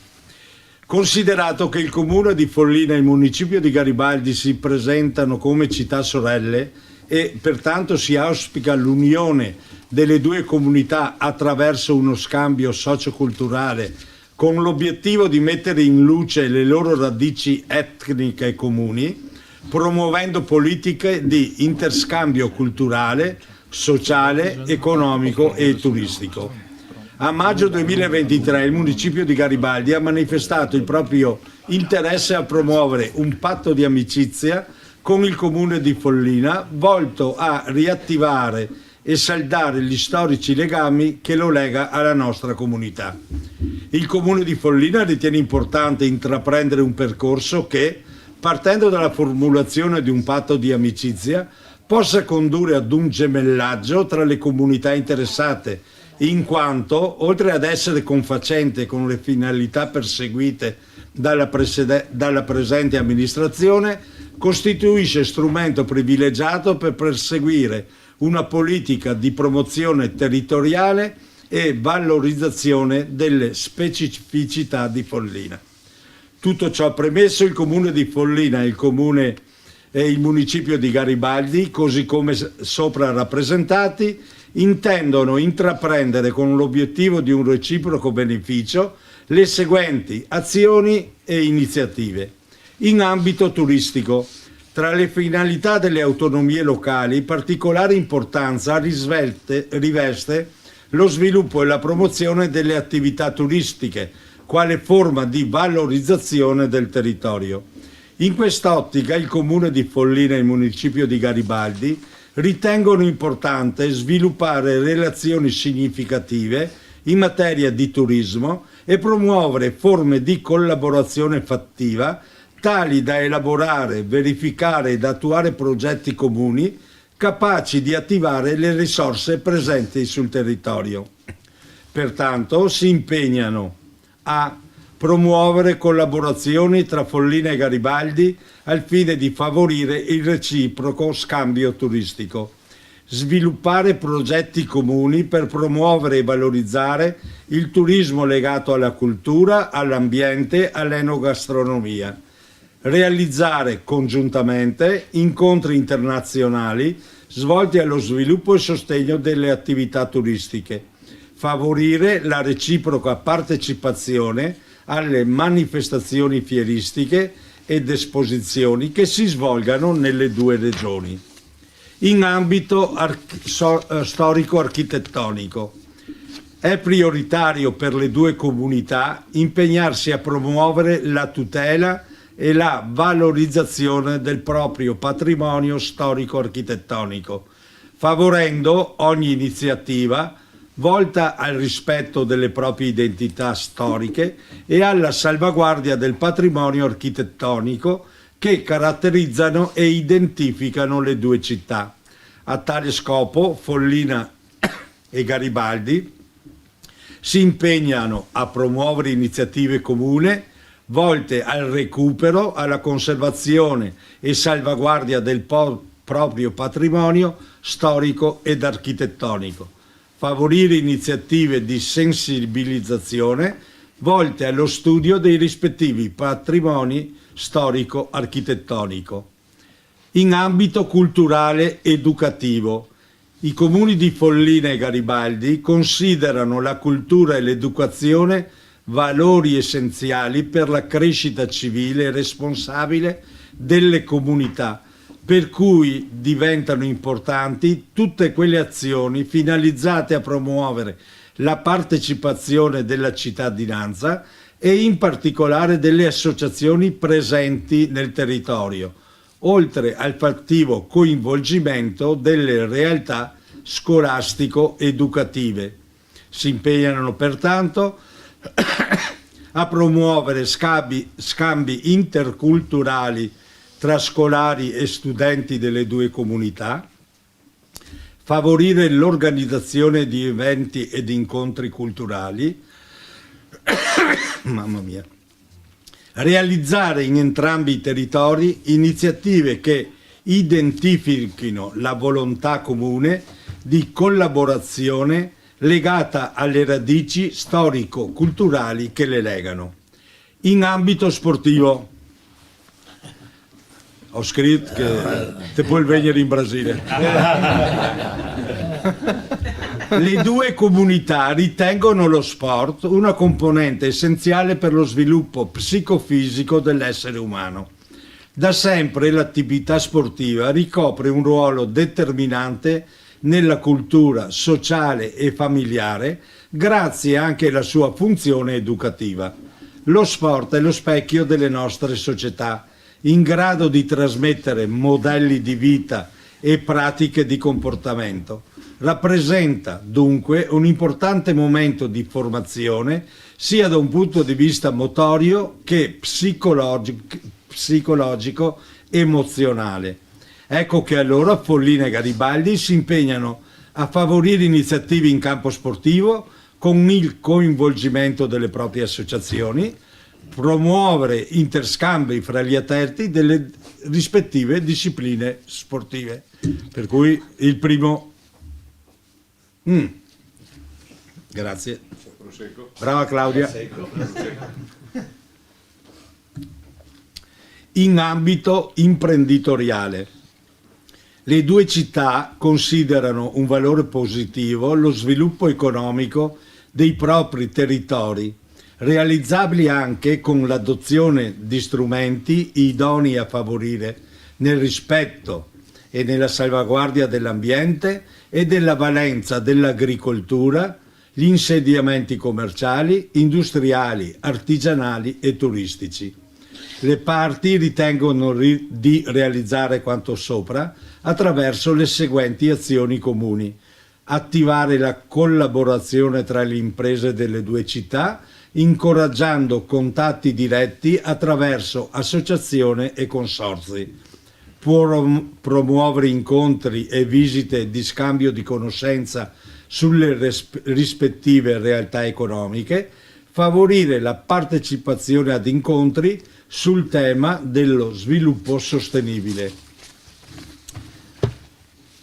Considerato che il comune di Follina e il municipio di Garibaldi si presentano come città sorelle e pertanto si auspica l'unione delle due comunità attraverso uno scambio socioculturale con l'obiettivo di mettere in luce le loro radici etniche comuni, promuovendo politiche di interscambio culturale, sociale, economico e turistico. A maggio 2023 il municipio di Garibaldi ha manifestato il proprio interesse a promuovere un patto di amicizia con il comune di Follina volto a riattivare e saldare gli storici legami che lo lega alla nostra comunità. Il comune di Follina ritiene importante intraprendere un percorso che, partendo dalla formulazione di un patto di amicizia, possa condurre ad un gemellaggio tra le comunità interessate, in quanto, oltre ad essere confacente con le finalità perseguite dalla presente amministrazione, costituisce strumento privilegiato per perseguire una politica di promozione territoriale e valorizzazione delle specificità di Follina. Tutto ciò premesso, il comune di Follina e il municipio di Garibaldi, così come sopra rappresentati, intendono intraprendere con l'obiettivo di un reciproco beneficio le seguenti azioni e iniziative. In ambito turistico, tra le finalità delle autonomie locali, particolare importanza riveste lo sviluppo e la promozione delle attività turistiche, quale forma di valorizzazione del territorio. In quest'ottica il comune di Follina e il municipio di Garibaldi ritengono importante sviluppare relazioni significative in materia di turismo e promuovere forme di collaborazione fattiva tali da elaborare, verificare ed attuare progetti comuni capaci di attivare le risorse presenti sul territorio. Pertanto si impegnano a promuovere collaborazioni tra Follina e Garibaldi al fine di favorire il reciproco scambio turistico, sviluppare progetti comuni per promuovere e valorizzare il turismo legato alla cultura, all'ambiente, all'enogastronomia, realizzare congiuntamente incontri internazionali svolti allo sviluppo e sostegno delle attività turistiche, favorire la reciproca partecipazione alle manifestazioni fieristiche ed esposizioni che si svolgano nelle due regioni. In ambito storico-architettonico, è prioritario per le due comunità impegnarsi a promuovere la tutela e la valorizzazione del proprio patrimonio storico-architettonico, favorendo ogni iniziativa volta al rispetto delle proprie identità storiche e alla salvaguardia del patrimonio architettonico che caratterizzano e identificano le due città. A tale scopo, Follina e Garibaldi si impegnano a promuovere iniziative comuni volte al recupero, alla conservazione e salvaguardia del proprio patrimonio storico ed architettonico, favorire iniziative di sensibilizzazione volte allo studio dei rispettivi patrimoni storico-architettonico. In ambito culturale educativo, i comuni di Follina e Garibaldi considerano la cultura e l'educazione valori essenziali per la crescita civile e responsabile delle comunità, per cui diventano importanti tutte quelle azioni finalizzate a promuovere la partecipazione della cittadinanza e in particolare delle associazioni presenti nel territorio, oltre al fattivo coinvolgimento delle realtà scolastico-educative. Si impegnano pertanto a promuovere scambi interculturali tra scolari e studenti delle due comunità, favorire l'organizzazione di eventi ed incontri culturali, realizzare in entrambi i territori iniziative che identifichino la volontà comune di collaborazione legata alle radici storico-culturali che le legano. In ambito sportivo, ho scritto che te puoi venire in Brasile. Le due comunità ritengono lo sport una componente essenziale per lo sviluppo psicofisico dell'essere umano. Da sempre l'attività sportiva ricopre un ruolo determinante nella cultura sociale e familiare, grazie anche alla sua funzione educativa. Lo sport è lo specchio delle nostre società, in grado di trasmettere modelli di vita e pratiche di comportamento. Rappresenta dunque un importante momento di formazione sia da un punto di vista motorio che psicologico, emozionale. Ecco che allora Follina e Garibaldi si impegnano a favorire iniziative in campo sportivo con il coinvolgimento delle proprie associazioni, promuovere interscambi fra gli atleti delle rispettive discipline sportive. Per cui il primo... Grazie. Brava Claudia. In ambito imprenditoriale, le due città considerano un valore positivo lo sviluppo economico dei propri territori, realizzabili anche con l'adozione di strumenti idonei a favorire, nel rispetto e nella salvaguardia dell'ambiente e della valenza dell'agricoltura, gli insediamenti commerciali, industriali, artigianali e turistici. Le parti ritengono di realizzare quanto sopra attraverso le seguenti azioni comuni: attivare la collaborazione tra le imprese delle due città, incoraggiando contatti diretti attraverso associazioni e consorzi, promuovere incontri e visite di scambio di conoscenza sulle rispettive realtà economiche, favorire la partecipazione ad incontri sul tema dello sviluppo sostenibile.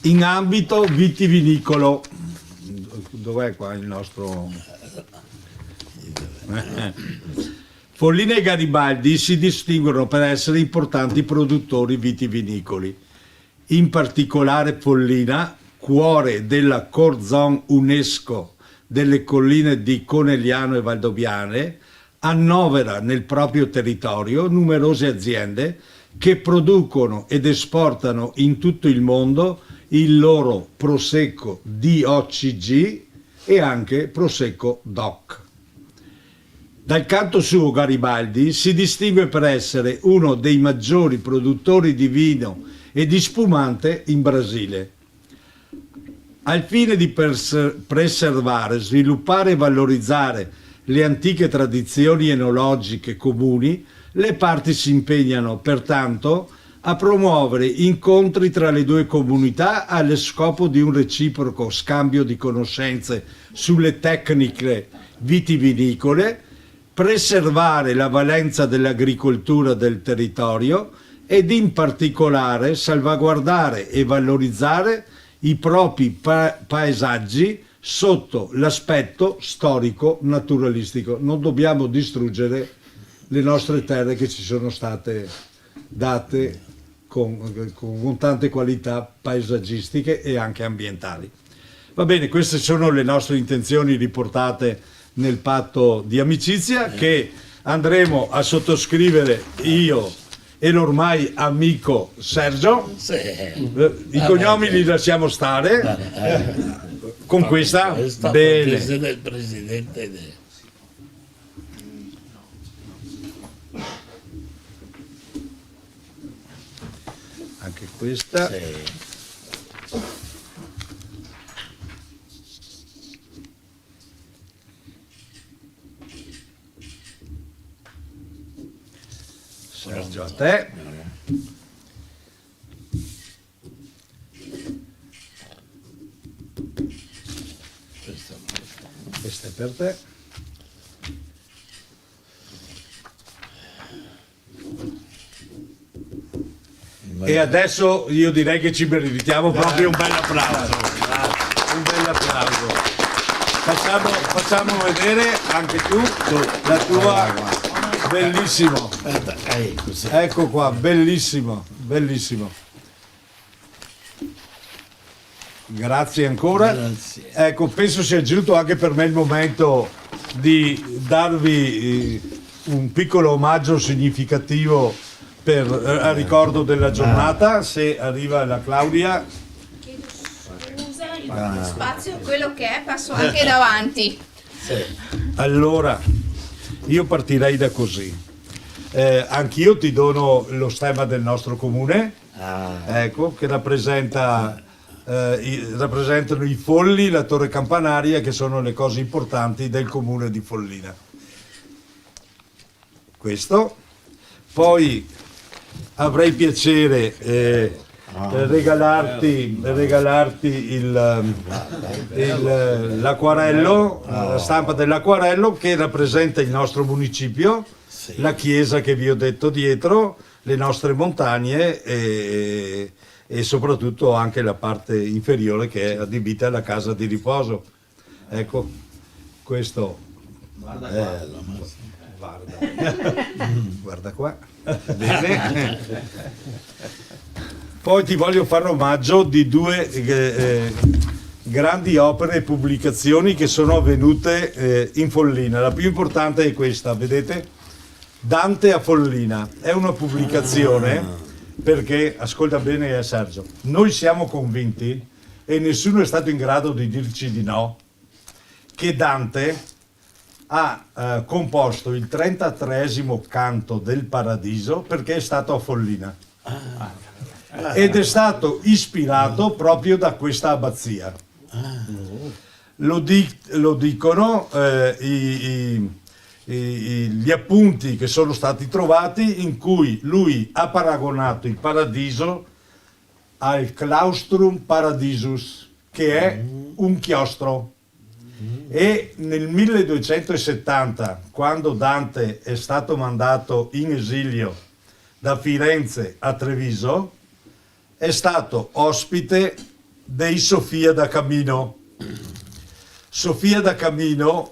In ambito vitivinicolo, dov'è qua il nostro... Follina e Garibaldi si distinguono per essere importanti produttori vitivinicoli. In particolare Follina, cuore della Core Zone UNESCO delle colline di Conegliano e Valdobbiadene, annovera nel proprio territorio numerose aziende che producono ed esportano in tutto il mondo il loro Prosecco DOCG e anche Prosecco DOC. Dal canto suo Garibaldi si distingue per essere uno dei maggiori produttori di vino e di spumante in Brasile. Al fine di preservare, sviluppare e valorizzare le antiche tradizioni enologiche comuni, le parti si impegnano pertanto a promuovere incontri tra le due comunità allo scopo di un reciproco scambio di conoscenze sulle tecniche vitivinicole, preservare la valenza dell'agricoltura del territorio ed in particolare salvaguardare e valorizzare i propri paesaggi sotto l'aspetto storico-naturalistico. Non dobbiamo distruggere le nostre terre che ci sono state date con tante qualità paesaggistiche e anche ambientali. Va bene, queste sono le nostre intenzioni riportate nel patto di amicizia che andremo a sottoscrivere io e l'ormai amico Sergio. I cognomi li lasciamo stare. Con questa bene. Del presidente anche questa. Sergio, a te. Questa è per te. E adesso io direi che ci meritiamo proprio un bel applauso. Un bel applauso. Facciamo vedere anche tu la tua. Bellissimo. Ecco qua, bellissimo, bellissimo. Grazie ancora. Grazie. Ecco, penso sia giunto anche per me il momento di darvi un piccolo omaggio significativo a ricordo della giornata. Se arriva la Claudia. Scusa, il spazio, quello che è, passo anche davanti. Allora, io partirei da così. Anch'io ti dono lo stemma del nostro comune, ecco, che rappresentano i folli, la torre campanaria, che sono le cose importanti del comune di Follina. Questo. Poi avrei piacere regalarti l'acquarello, la stampa dell'acquarello che rappresenta il nostro municipio, la chiesa che vi ho detto dietro, le nostre montagne e soprattutto anche la parte inferiore che è adibita alla casa di riposo. Ecco, questo bello, guarda qua. Bene. Poi ti voglio fare omaggio di due grandi opere e pubblicazioni che sono avvenute in Follina. La più importante è questa, vedete? Dante a Follina. È una pubblicazione perché, ascolta bene Sergio, noi siamo convinti, e nessuno è stato in grado di dirci di no, che Dante ha composto il 33esimo canto del Paradiso perché è stato a Follina. Ed è stato ispirato proprio da questa abbazia. Lo dicono gli appunti che sono stati trovati, in cui lui ha paragonato il paradiso al Claustrum Paradisus, che è un chiostro. E nel 1270, quando Dante è stato mandato in esilio da Firenze a Treviso, è stato ospite dei Sofia da Camino. Sofia da Camino,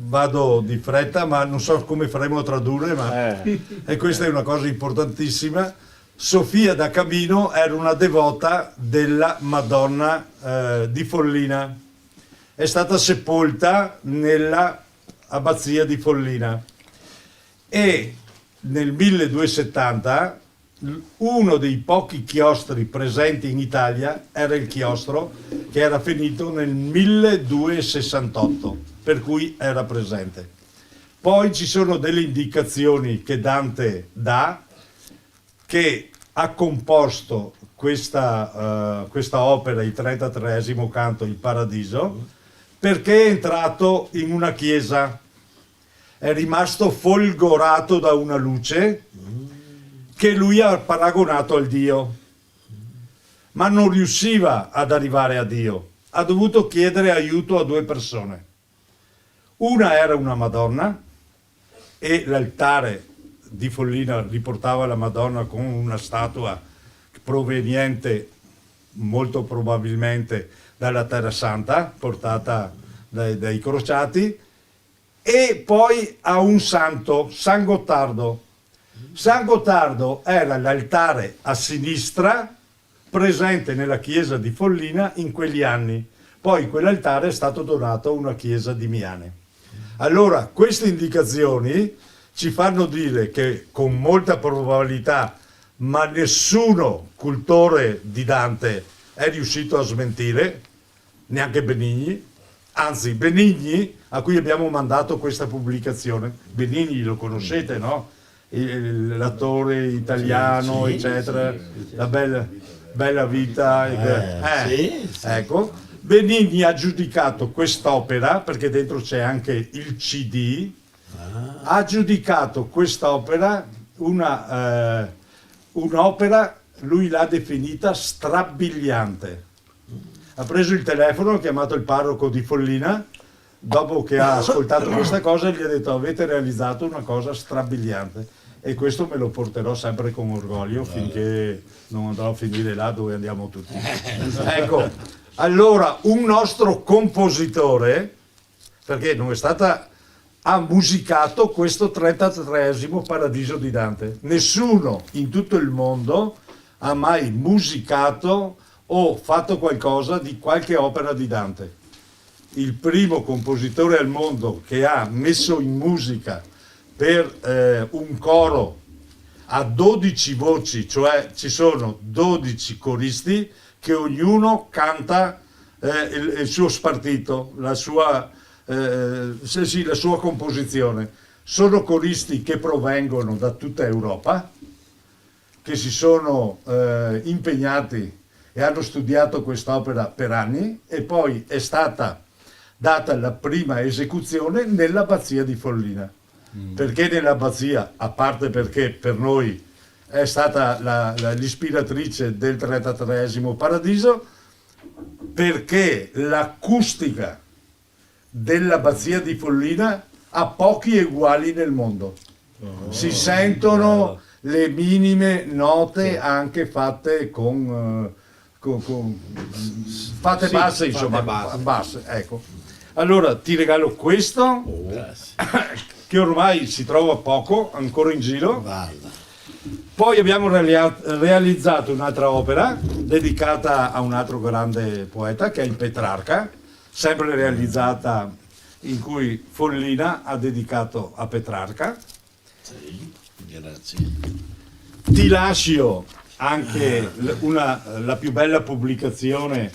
vado di fretta, ma non so come faremo a tradurre, ma e questa è una cosa importantissima. Sofia da Camino era una devota della Madonna di Follina. È stata sepolta nella abbazia di Follina e nel 1270 uno dei pochi chiostri presenti in Italia era il chiostro che era finito nel 1268, per cui era presente. Poi ci sono delle indicazioni che Dante dà, che ha composto questa opera, il 33esimo canto, il Paradiso, perché è entrato in una chiesa, è rimasto folgorato da una luce che lui ha paragonato al Dio, ma non riusciva ad arrivare a Dio, ha dovuto chiedere aiuto a due persone. Una era una Madonna e l'altare di Follina riportava la Madonna con una statua proveniente molto probabilmente dalla Terra Santa, portata dai crociati, e poi a un santo, San Gottardo. San Gottardo era l'altare a sinistra presente nella chiesa di Follina in quegli anni. Poi quell'altare è stato donato a una chiesa di Miane. Allora, queste indicazioni ci fanno dire che con molta probabilità, ma nessuno cultore di Dante è riuscito a smentire, neanche Benigni, anzi Benigni, a cui abbiamo mandato questa pubblicazione. Benigni lo conoscete, no? L'attore italiano, sì, eccetera, sì, la bella vita. Ecco, Benigni ha giudicato quest'opera, perché dentro c'è anche il CD, ha giudicato quest'opera un'opera, lui l'ha definita strabiliante. Ha preso il telefono, ha chiamato il parroco di Follina, dopo che ha ascoltato questa cosa gli ha detto: avete realizzato una cosa strabiliante. e questo me lo porterò sempre con orgoglio finché non andrò a finire là dove andiamo tutti. Ecco, allora un nostro compositore, perché non è stata, ha musicato questo 33esimo Paradiso di Dante. Nessuno in tutto il mondo ha mai musicato o fatto qualcosa di qualche opera di Dante. Il primo compositore al mondo che ha messo in musica per un coro a 12 voci, cioè ci sono 12 coristi che ognuno canta il suo spartito, la sua composizione. Sono coristi che provengono da tutta Europa, che si sono impegnati e hanno studiato quest'opera per anni, e poi è stata data la prima esecuzione nell'abbazia di Follina. Perché nell'abbazia? A parte perché per noi è stata l'ispiratrice del 33esimo Paradiso, perché l'acustica dell'abbazia di Follina ha pochi eguali nel mondo. Si sentono le minime note anche fatte fatte basse, insomma, basse, ecco. Allora ti regalo questo, che ormai si trova poco ancora in giro. Poi abbiamo realizzato un'altra opera dedicata a un altro grande poeta che è il Petrarca, sempre realizzata, in cui Follina ha dedicato a Petrarca. Sì, grazie. Ti lascio anche la più bella pubblicazione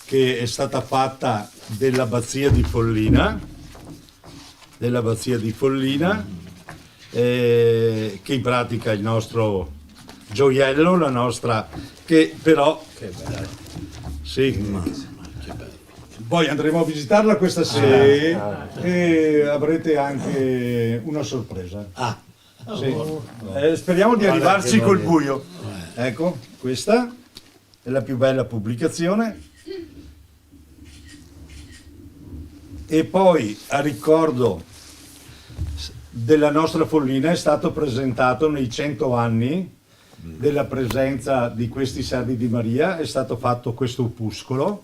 che è stata fatta dell'abbazia di Follina, che in pratica è il nostro gioiello, la nostra, che però che bello. Sì. Poi andremo a visitarla questa sera e avrete anche una sorpresa. Sì. Speriamo di arrivarci col buio. Ecco, questa è la più bella pubblicazione. E poi a ricordo della nostra Follina è stato presentato nei 100 anni della presenza di questi servi di Maria, è stato fatto questo opuscolo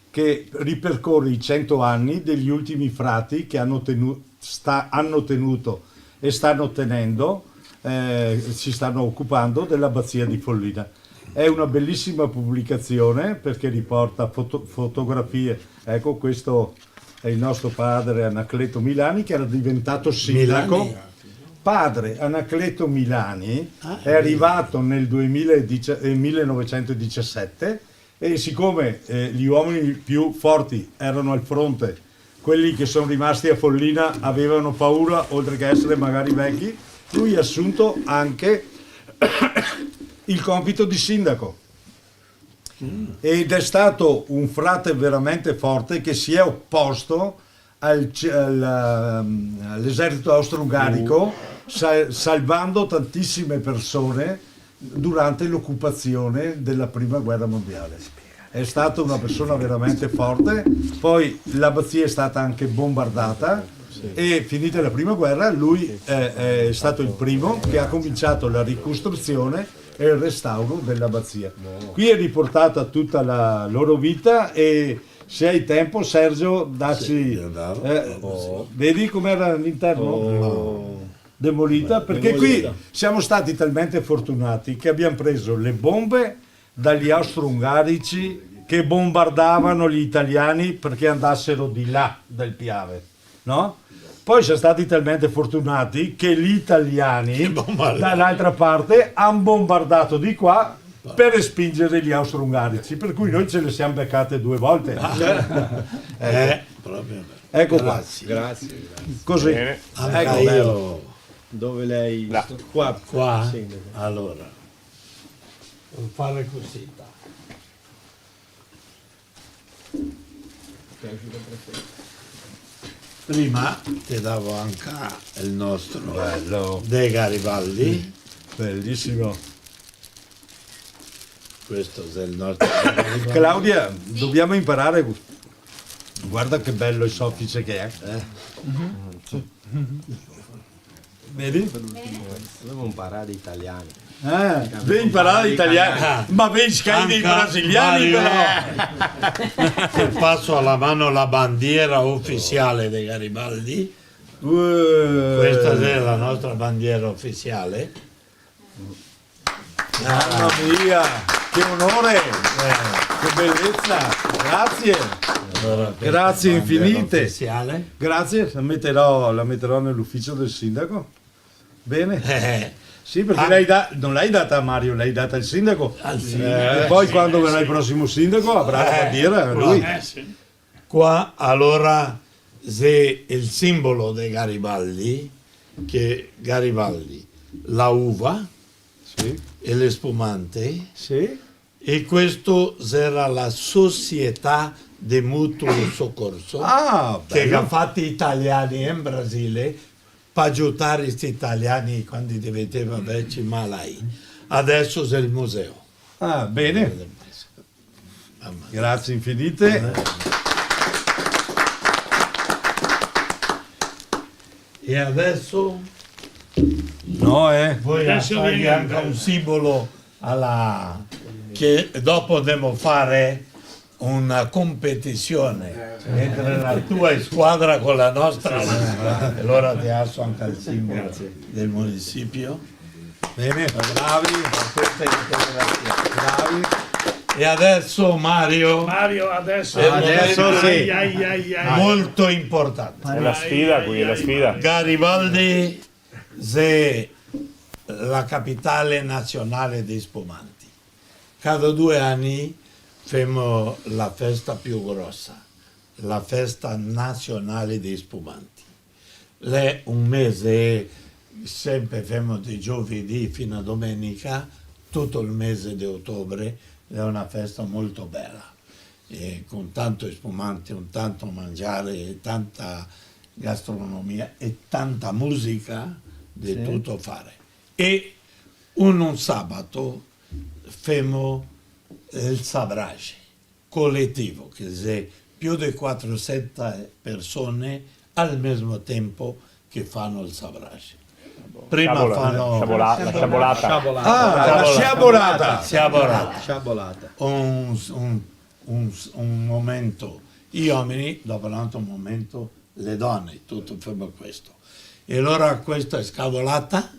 che ripercorre i 100 anni degli ultimi frati che hanno tenuto e stanno tenendo, si stanno occupando dell'abbazia di Follina. È una bellissima pubblicazione perché riporta fotografie. Ecco, questo è il nostro padre Anacleto Milani, che era diventato sindaco. Padre Anacleto Milani è arrivato nel 1917 e siccome gli uomini più forti erano al fronte, quelli che sono rimasti a Follina avevano paura, oltre che essere magari vecchi, lui ha assunto anche il compito di sindaco. Ed è stato un frate veramente forte che si è opposto all'esercito austro-ungarico, salvando tantissime persone durante l'occupazione della prima guerra mondiale. È stata una persona veramente forte. Poi l'abbazia è stata anche bombardata e finita la prima guerra lui è stato il primo che ha cominciato la ricostruzione e il restauro dell'abbazia. Qui è riportata tutta la loro vita e se hai tempo, Sergio, dacci, vedi com'era all'interno? Demolita, perché qui siamo stati talmente fortunati che abbiamo preso le bombe dagli austro-ungarici che bombardavano gli italiani perché andassero di là del Piave, no? Poi siamo stati talmente fortunati che gli italiani dall'altra parte hanno bombardato di qua per respingere gli austro-ungarici, per cui noi ce le siamo beccate 2 volte. Ecco qua. Grazie. Così. Ecco, io dove lei qua sì. Allora devo fare così. Prima ti davo anche il nostro bello De Garibaldi, bellissimo. Questo è il nostro Claudia, dobbiamo imparare. Guarda che bello il soffice che è. Vedi? Devo imparare italiano. Ben imparare italiano, ma ben scai dei brasiliani però. Ti passo alla mano la bandiera ufficiale dei Garibaldi. Questa è la nostra bandiera ufficiale. Mamma mia, che onore, che bellezza, grazie. Allora, Grazie infinite. Ufficiale. Grazie, la metterò nell'ufficio del sindaco. Bene. Sì, perché non l'hai data a Mario, l'hai data al sindaco. E poi quando verrà il prossimo sindaco avrà la bandiera lui. Qua allora c'è il simbolo dei Garibaldi, che Garibaldi, la uva e le spumante. E questo era la società di mutuo soccorso che ha fatto gli italiani in Brasile per aiutare questi italiani quando diventavano vecchi malai. Adesso c'è il museo. Ah, bene. Grazie infinite. E adesso no, voi Adesso fare viene anche bello. un simbolo che dopo devo fare una competizione entre la tua squadra con la nostra. Allora ti alzo anche il simbolo del municipio. Bene, bravi. Bravi. E adesso Mario adesso sì. Ai. Molto importante. È la sfida qui, è la sfida. Garibaldi è la capitale nazionale dei spumanti. Cada 2 anni facciamo la festa più grossa, la festa nazionale dei spumanti. È un mese, sempre facciamo di giovedì fino a domenica, tutto il mese di ottobre, è una festa molto bella, e con tanto spumante, un tanto mangiare, tanta gastronomia e tanta musica di tutto fare. E un sabato facciamo il sabrage collettivo, che è più di 400 persone al mesmo tempo che fanno il sabrage. Prima fanno la sciabolata. La sciabolata. Un momento gli uomini, dopo un altro momento le donne, tutto fanno questo. E allora questa è sciabolata,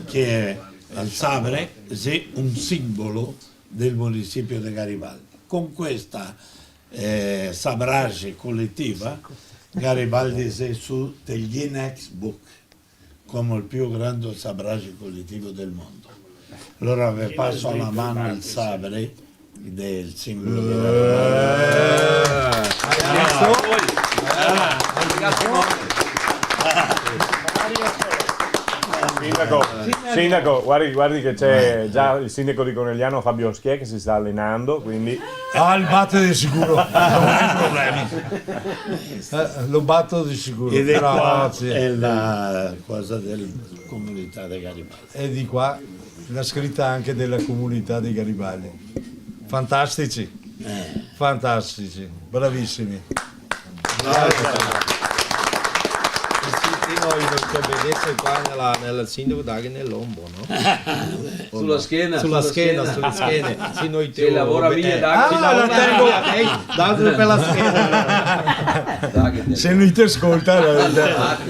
che è il sabre, è un simbolo del municipio di Garibaldi. Con questa sabrage collettiva Garibaldi è su del Guinness Book come il più grande sabrage collettivo del mondo. Allora vi passo la mano il sabre del simbolo di Sindaco, guardi che c'è già il sindaco di Conegliano Fabio Schiè che si sta allenando, quindi... il batte di sicuro, non hai problemi. Lo batto di sicuro. Ed è qua Grazie. è la cosa della comunità di Garibaldi. E di qua la scritta anche della comunità di Garibaldi. Fantastici, fantastici, bravissimi. Noi non c'è bellezza qua nel sindaco dare nell'ombo, no? Sulla schiena. Sulle schiene. Sì, noi Se lavora via la tengo. Datelo per la schiena. Se non ti ascolta,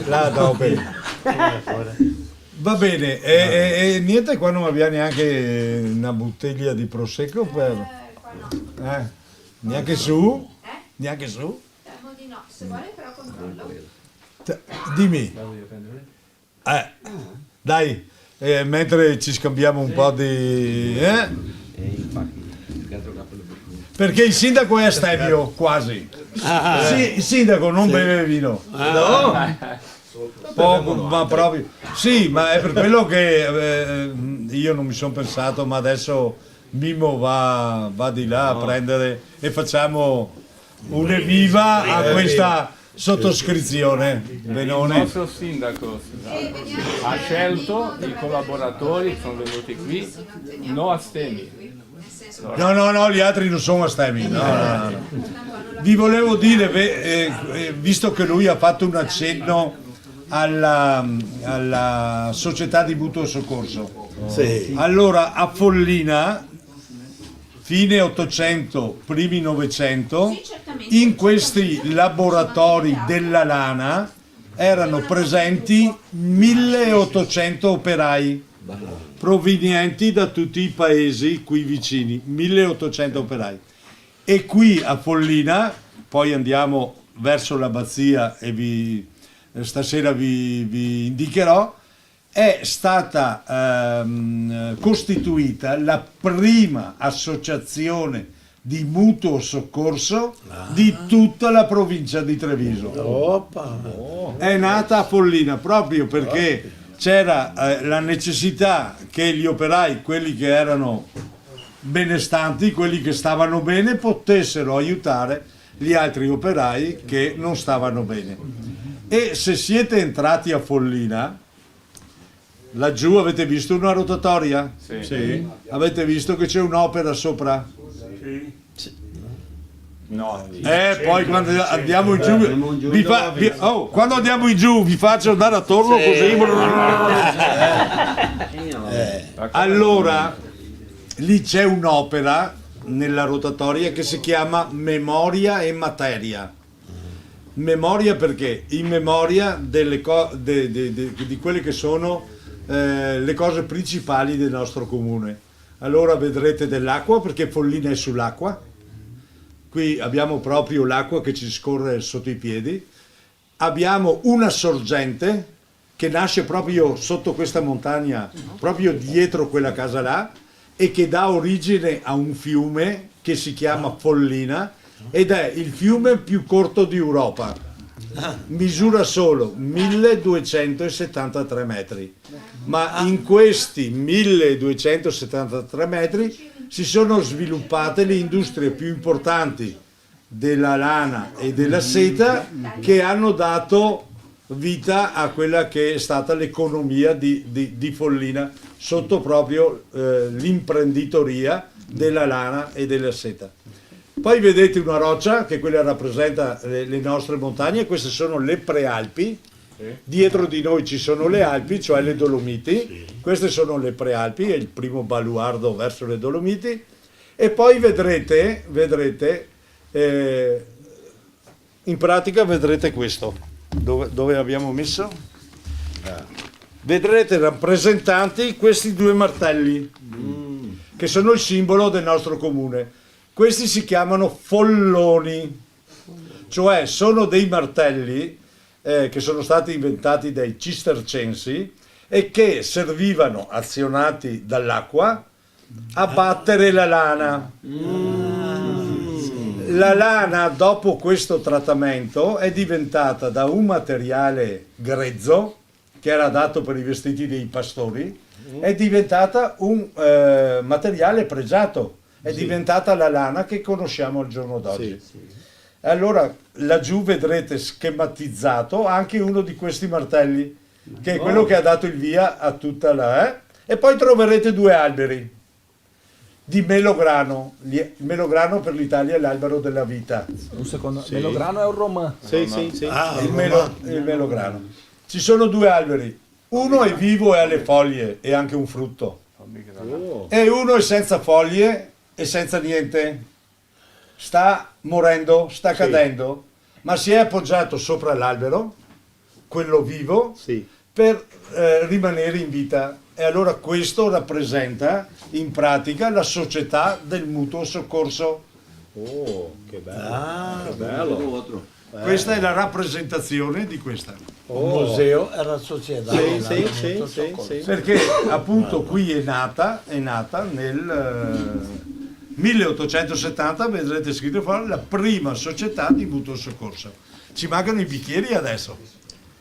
la dopo. Va bene, e niente, qua non abbiamo neanche una bottiglia di prosecco per... Neanche su? Neanche su? Temo di no, se vuole però controllo. Dimmi. Dai, mentre ci scambiamo un po' di... Perché il sindaco è astemio, quasi. Sì, il sindaco non beve vino. No? Poco, ma proprio. Sì, ma è per quello che io non mi sono pensato, ma adesso Mimmo va di là a prendere e facciamo un'evviva a sottoscrizione. Il Benone. nostro sindaco ha scelto i collaboratori che sono venuti qui, no astemi. No, gli altri non sono astemi. No. Vi volevo dire, visto che lui ha fatto un accenno alla società di mutuo soccorso. Sì. Allora, a Follina, fine 800, primi 900, in questi laboratori della lana erano presenti 1800 operai provenienti da tutti i paesi qui vicini, 1800 operai. E qui a Follina, poi andiamo verso l'abbazia e stasera vi indicherò, è stata costituita la prima associazione di mutuo soccorso di tutta la provincia di Treviso. È nata a Follina proprio perché c'era la necessità che gli operai, quelli che erano benestanti, quelli che stavano bene, potessero aiutare gli altri operai che non stavano bene. E se siete entrati a Follina, laggiù avete visto una rotatoria? Sì. Avete visto che c'è un'opera sopra? No. Poi quando andiamo in giù, quando andiamo in giù vi faccio andare attorno così. Allora, lì c'è un'opera nella rotatoria che si chiama Memoria e Materia. Memoria perché? In memoria di quelle che sono le cose principali del nostro comune. Allora vedrete dell'acqua perché Follina è sull'acqua. Qui abbiamo proprio l'acqua che ci scorre sotto i piedi. Abbiamo una sorgente che nasce proprio sotto questa montagna, proprio dietro quella casa là, e che dà origine a un fiume che si chiama Follina ed è il fiume più corto d'Europa. Misura solo 1273 metri, ma in questi 1273 metri si sono sviluppate le industrie più importanti della lana e della seta che hanno dato vita a quella che è stata l'economia di Follina sotto proprio l'imprenditoria della lana e della seta. Poi vedete una roccia che quella rappresenta le nostre montagne, queste sono le Prealpi, dietro di noi ci sono le Alpi, cioè le Dolomiti, queste sono le Prealpi, è il primo baluardo verso le Dolomiti, e poi vedrete in pratica vedrete questo, dove abbiamo messo? Vedrete rappresentanti questi due martelli, che sono il simbolo del nostro comune. Questi si chiamano folloni, cioè sono dei martelli che sono stati inventati dai cistercensi e che servivano, azionati dall'acqua, a battere la lana. La lana, dopo questo trattamento, è diventata da un materiale grezzo, che era adatto per i vestiti dei pastori, è diventata un materiale pregiato. È diventata la lana che conosciamo al giorno d'oggi. Allora laggiù vedrete schematizzato anche uno di questi martelli, che è quello che ha dato il via a tutta la... E poi troverete due alberi di melograno. Il melograno per l'Italia è l'albero della vita. Un secondo, melograno è un romà. Il melograno. Ci sono due alberi, uno è vivo e ha le foglie e anche un frutto, e uno è senza foglie e senza niente, sta morendo, sta cadendo, ma si è appoggiato sopra l'albero, quello vivo, per rimanere in vita. E allora questo rappresenta in pratica la società del mutuo soccorso. Che bello! Che bello! Questa è la rappresentazione di questa. Il museo è la società. Sì. Perché appunto qui è nata nel 1870, vedrete scritto fuori, la prima società di mutuo soccorso. Ci mancano i bicchieri adesso.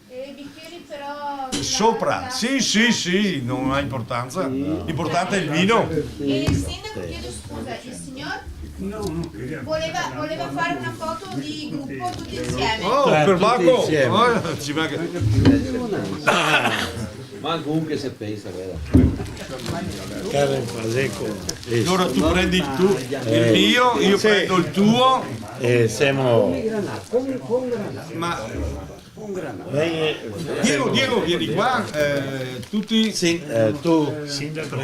I bicchieri però sopra. Sì, non ha importanza. L'importante è il vino. E il sindaco, chiedo scusa, il signor voleva fare una foto di gruppo tutti insieme. Oh, per Marco! Ci manca. Ma comunque se pensa, vero? Allora tu prendi il mio, io prendo il tuo. Siamo... Ma Diego, vieni qua, tutti. Tu. Sindaco,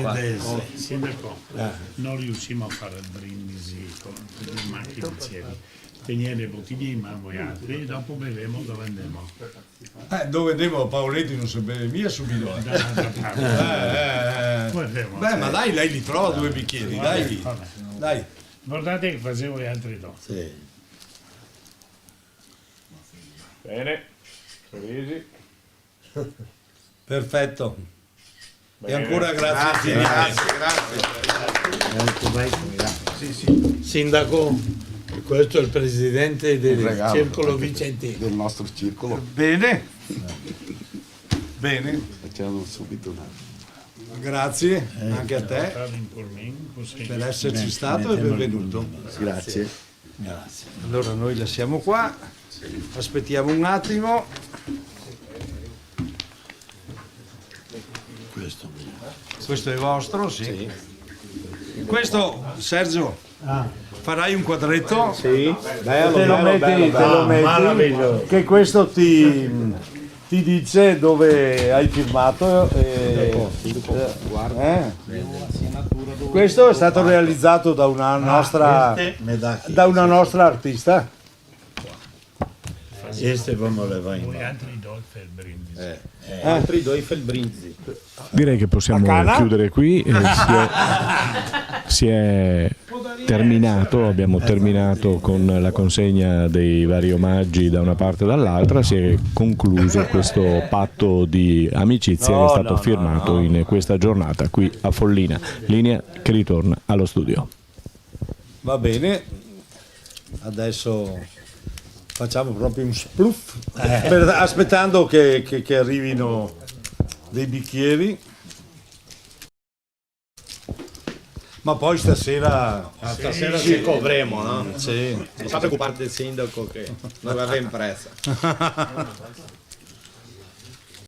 non riusciamo a fare il brindisi con le macchine insieme. Tenere le bottiglie in mano e altri, e dopo beviamo dove andiamo. Dove andiamo a Paoletti non si beve via subito. Beh, ma dai, lei li trova 2 bicchieri, dai. Guardate che facevo gli altri no. Sì. Bene, sorrisi. Perfetto. Bene. E ancora grazie. Sì. Sindaco, questo è il presidente del circolo vicentino. Del nostro circolo. Bene. Facciamo subito una. Grazie anche a te per esserci stato e benvenuto. Grazie. Allora noi la siamo qua, aspettiamo un attimo. Questo è vostro, sì. Questo, Sergio, farai un quadretto? Sì, Te lo metti, che questo ti dice dove hai firmato. Questo è stato realizzato da una nostra artista. Este vamos levar in Altri do il brindisi. Direi che possiamo chiudere qui. Si è terminato, abbiamo terminato con la consegna dei vari omaggi da una parte e dall'altra, si è concluso questo patto di amicizia che è stato firmato in questa giornata qui a Follina. Linea che ritorna allo studio. Va bene, adesso facciamo proprio un spluff, aspettando che arrivino dei bicchieri. Ma poi stasera ci covremo, no? Sì. Non sta preoccupare del sindaco che non aveva in pressa.